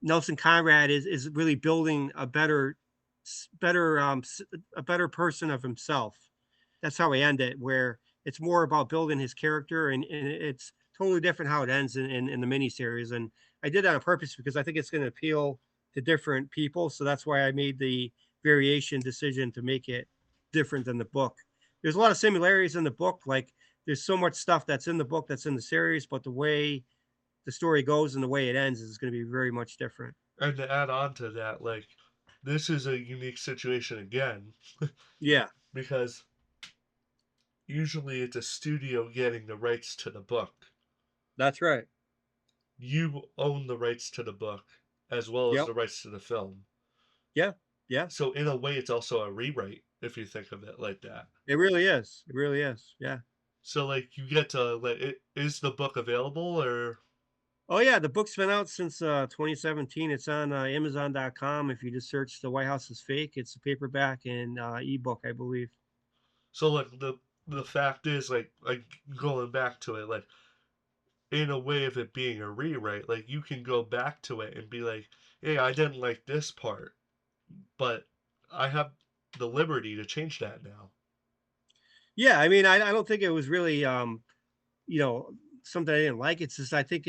Nelson Conrad is really building a better person of himself. That's how I end it, where it's more about building his character, and it's totally different how it ends in the miniseries. And I did that on purpose because I think it's going to appeal to different people. So that's why I made the variation decision to make it different than the book. There's a lot of similarities in the book. Like there's so much stuff that's in the book that's in the series, but the way the story goes and the way it ends is going to be very much different. And to add on to that, like this is a unique situation again Yeah, because usually it's a studio getting the rights to the book. that's right. You own the rights to the book as well as Yep. the rights to the film. Yeah. Yeah. So in a way, it's also a rewrite if you think of it like that. It really is. It really is. Yeah. So like you get to like, is the book available or Oh yeah, the book's been out since 2017. It's on Amazon.com. If you just search "The White House is Fake," it's a paperback and ebook, I believe. so like the fact is like going back to it like in a way of it being a rewrite, like you can go back to it and be like, hey, I didn't like this part, but I have the liberty to change that now. Yeah, I mean, I don't think it was really you know something I didn't like. I think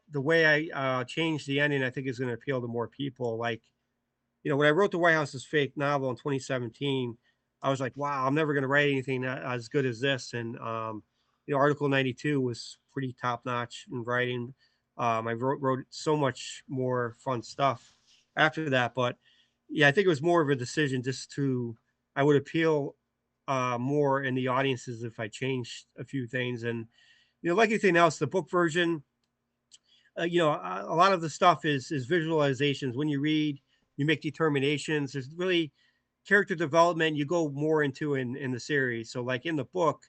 the way I changed the ending, I think is going to appeal to more people. Like when I wrote the White House is Fake novel in 2017, I was like, wow, I'm never going to write anything as good as this. And Article 92 was pretty top notch in writing. I wrote so much more fun stuff after that, but yeah, I think it was more of a decision just to I would appeal more in the audiences if I changed a few things. And like anything else, the book version, a lot of the stuff is visualizations. When you read, you make determinations. There's really character development you go more into in the series. So, like in the book,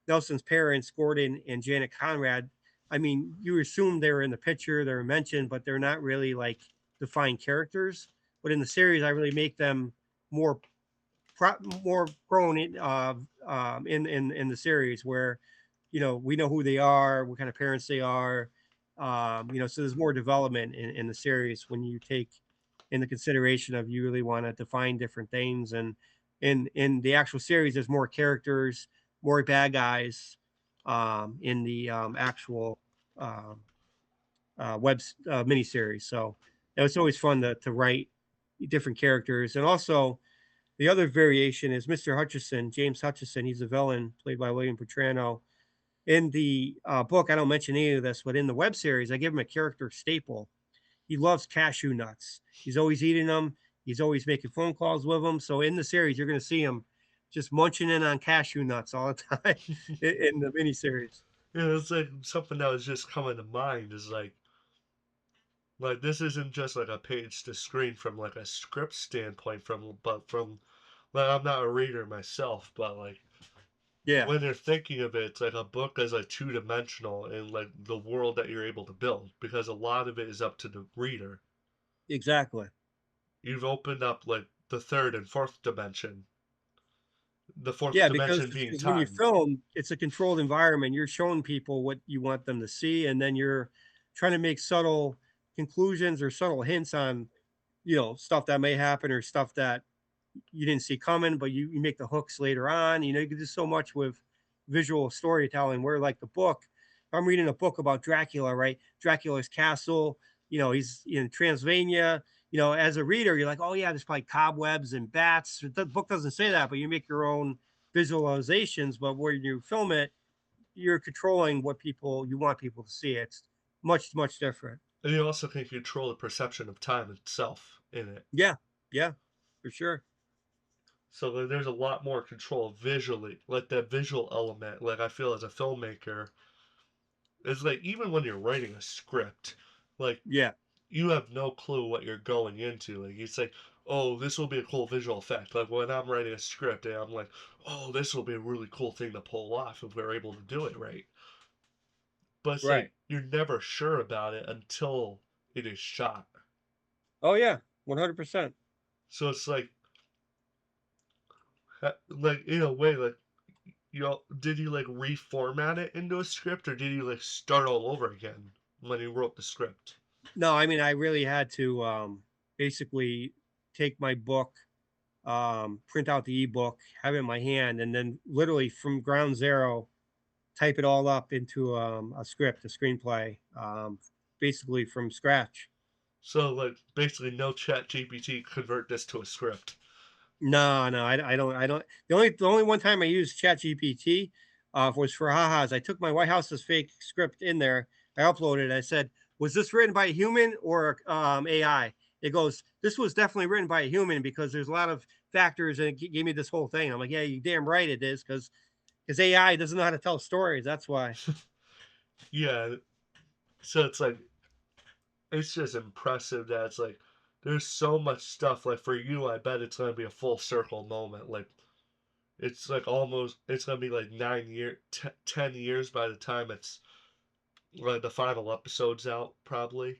Nelson's parents, Gordon and Janet Conrad. I mean, you assume they're in the picture, they're mentioned, but they're not really like defined characters. But in the series, I really make them more more grown in the series where we know who they are, what kind of parents they are. So there's more development in the series when you take into consideration of you really want to define different things. And in the actual series, there's more characters, more bad guys in the actual um, miniseries. So it's always fun to write different characters. And also the other variation is Mr. Hutchison, James Hutchison. He's a villain played by William Petrano. In the book, I don't mention any of this, but in the web series, I give him a character staple. He loves cashew nuts. He's always eating them. He's always making phone calls with them. So in the series, you're going to see him just munching in on cashew nuts all the time in the miniseries. You know, it's like something that was just coming to mind is like Like this isn't just like a page to screen from like a script standpoint but from like I'm not a reader myself, but like Yeah, when they're thinking of it, it's like a book as like two-dimensional in like the world that you're able to build because a lot of it is up to the reader. exactly. You've opened up like the third and fourth dimension. The fourth Yeah, because dimension being when you time. film, it's a controlled environment. You're showing people what you want them to see, and then you're trying to make subtle conclusions or subtle hints on, stuff that may happen or stuff that you didn't see coming, but you make the hooks later on. You can do so much with visual storytelling. Where like the book, I'm reading a book about Dracula, right? Dracula's castle. He's in Transylvania. As a reader, you're like, oh yeah, there's probably cobwebs and bats. The book doesn't say that, but you make your own visualizations. But where you film it, you're controlling what people you want people to see. It's much much different. And you also can control the perception of time itself in it. Yeah, yeah, for sure. So like, there's a lot more control visually. Like that visual element, like I feel as a filmmaker, is like even when you're writing a script, like Yeah, you have no clue what you're going into. Like you say, oh, this will be a cool visual effect. Like when I'm writing a script and I'm like, oh, this will be a really cool thing to pull off if we're able to do it right. But it's right. like you're never sure about it until it is shot. Oh yeah, 100%. So it's like in a way, like did you like reformat it into a script or did you like start all over again when you wrote the script? No, I mean, I really had to basically take my book, print out the ebook, have it in my hand, and then literally from ground zero, type it all up into a script, a screenplay, basically from scratch. So like basically no chat GPT convert this to a script. No, no, I don't. The only one time I used ChatGPT was for ha-has. I took my White House's fake script in there. I uploaded it. I said, "Was this written by a human or AI?" It goes, "This was definitely written by a human because there's a lot of factors," and it gave me this whole thing. I'm like, "Yeah, you damn right it is," because AI doesn't know how to tell stories. That's why. Yeah. So it's just impressive that it's like there's so much stuff. Like for you, I bet it's gonna be a full circle moment. Like it's like almost it's gonna be like 10 years by the time it's like the final episode's out probably.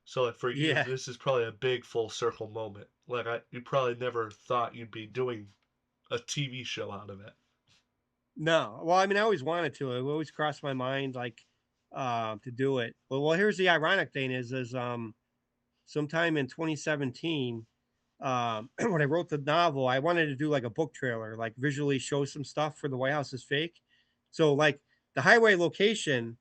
So like for you, Yeah. this is probably a big full circle moment. Like you probably never thought you'd be doing a TV show out of it. No. Well, I mean, I always wanted to. It always crossed my mind, like, to do it. Well, here's the ironic thing is sometime in 2017, when I wrote the novel, I wanted to do like a book trailer, like visually show some stuff for The White House is Fake. So, like the highway location,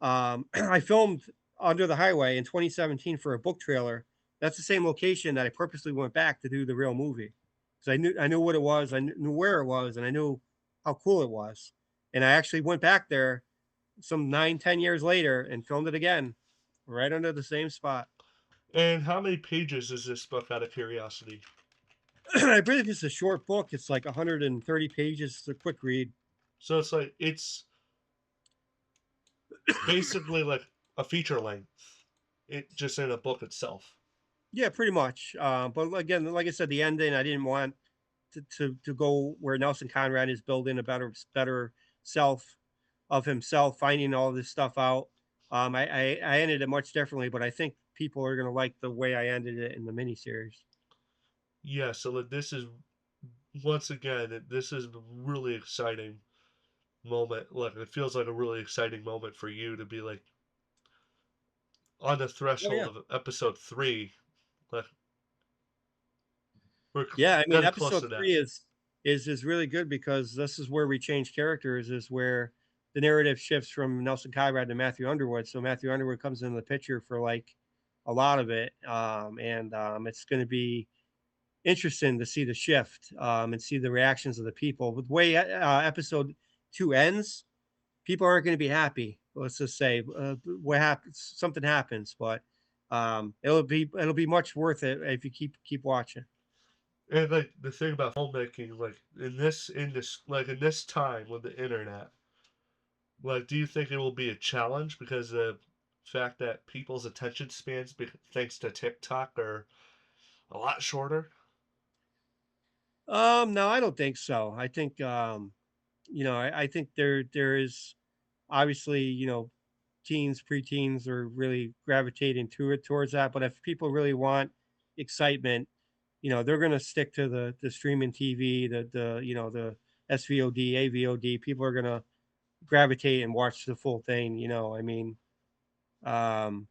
I filmed under the highway in 2017 for a book trailer. That's the same location that I purposely went back to do the real movie because I knew what it was, I knew where it was, and I knew how cool it was. And I actually went back there some 9, 10 years later and filmed it again, right under the same spot. And how many pages is this book out of curiosity? I believe it's a short book. It's like 130 pages. It's a quick read. So it's like it's basically like a feature length. It just in a book itself. Yeah, pretty much. But again, like I said, the ending, I didn't want to go where Nelson Conrad is building a better self of himself, finding all this stuff out. I ended it much differently, but I think people are going to like the way I ended it in the miniseries. Yeah, so like this is once again this is a really exciting moment. Like it feels like a really exciting moment for you to be like on the Oh yeah. threshold of episode 3. Like we're Yeah, I mean, getting close episode to that. 3 is really good because this is where we change characters, is where the narrative shifts from Nelson Conrad to Matthew Underwood. So Matthew Underwood comes into the picture for like a lot of it, and it's going to be interesting to see the shift and see the reactions of the people. With the way episode 2 ends, people aren't going to be happy. Let's just say what happens, something happens, but it'll be much worth it if you keep watching. And like the thing about filmmaking, like in this time with the internet, like do you think it will be a challenge because the fact that people's attention spans, thanks to TikTok, are a lot shorter? No, I don't think so. I think I think there is obviously, teens, preteens are really gravitating to it towards that. But if people really want excitement, they're gonna stick to the streaming TV, the SVOD, AVOD. People are gonna gravitate and watch the full thing. I mean, um,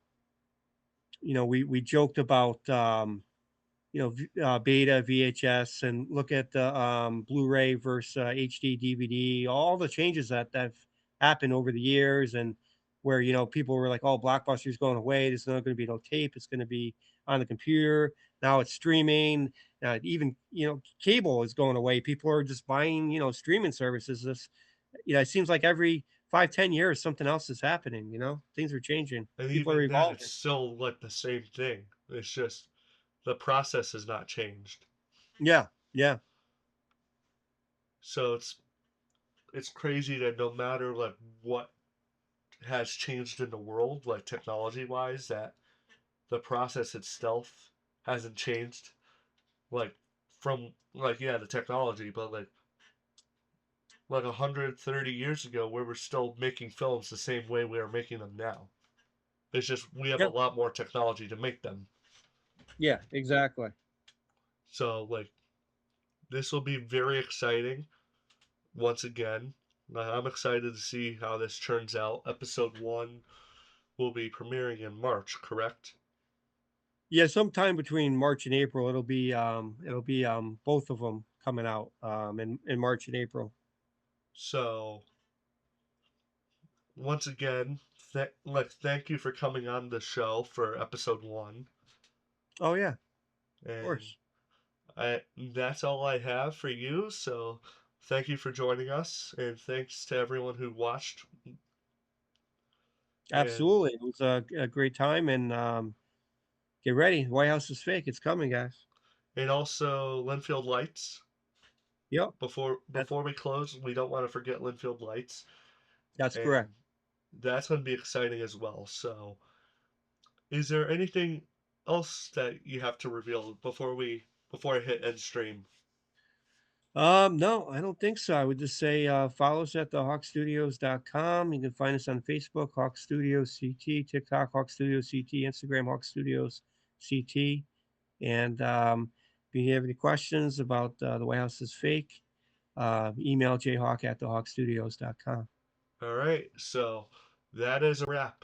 we joked about beta, VHS, and look at the Blu-ray versus HD DVD, all the changes that have happened over the years, and where people were like, "Oh, Blockbuster's going away. There's not going to be no tape. It's going to be on the computer." Now it's streaming. Even cable is going away. People are just buying streaming services. It seems like every 5, 10 years something else is happening. Things are changing. And People are even then, it's evolving. still like the same thing. It's just the process has not changed. Yeah, yeah, So it's crazy that no matter like what has changed in the world, like technology wise, that the process itself hasn't changed. Like from like yeah, the technology, but like 130 years ago, we were still making films the same way we are making them now. It's just we have a yeah, lot more technology to make them. yeah. Exactly. So like this will be very exciting once again. I'm excited to see how this turns out. Episode 1 will be premiering in March, correct? Yeah, sometime between March and April, it'll be both of them coming out in March and April. So once again, thank you for coming on the show for episode 1, Oh yeah, of and course. that's all I have for you. So thank you for joining us, and thanks to everyone who watched. And Absolutely. It was a great time, and get ready. White House is fake. It's coming, guys. also Lynnfield Lights. Yep. Before That's before we close, we don't want to forget Lynnfield Lights, that's correct. and that's going to be exciting as well. So, is there anything else that you have to reveal before I hit end stream? No, I don't think so. I would just say follow us at thehawkstudios.com. You can find us on Facebook, Hawk Studios CT, TikTok, Hawk Studios CT, Instagram, Hawk Studios CT. And if you have any questions about the White House is fake, email jhawk at thehawkstudios.com. All right, so that is a wrap.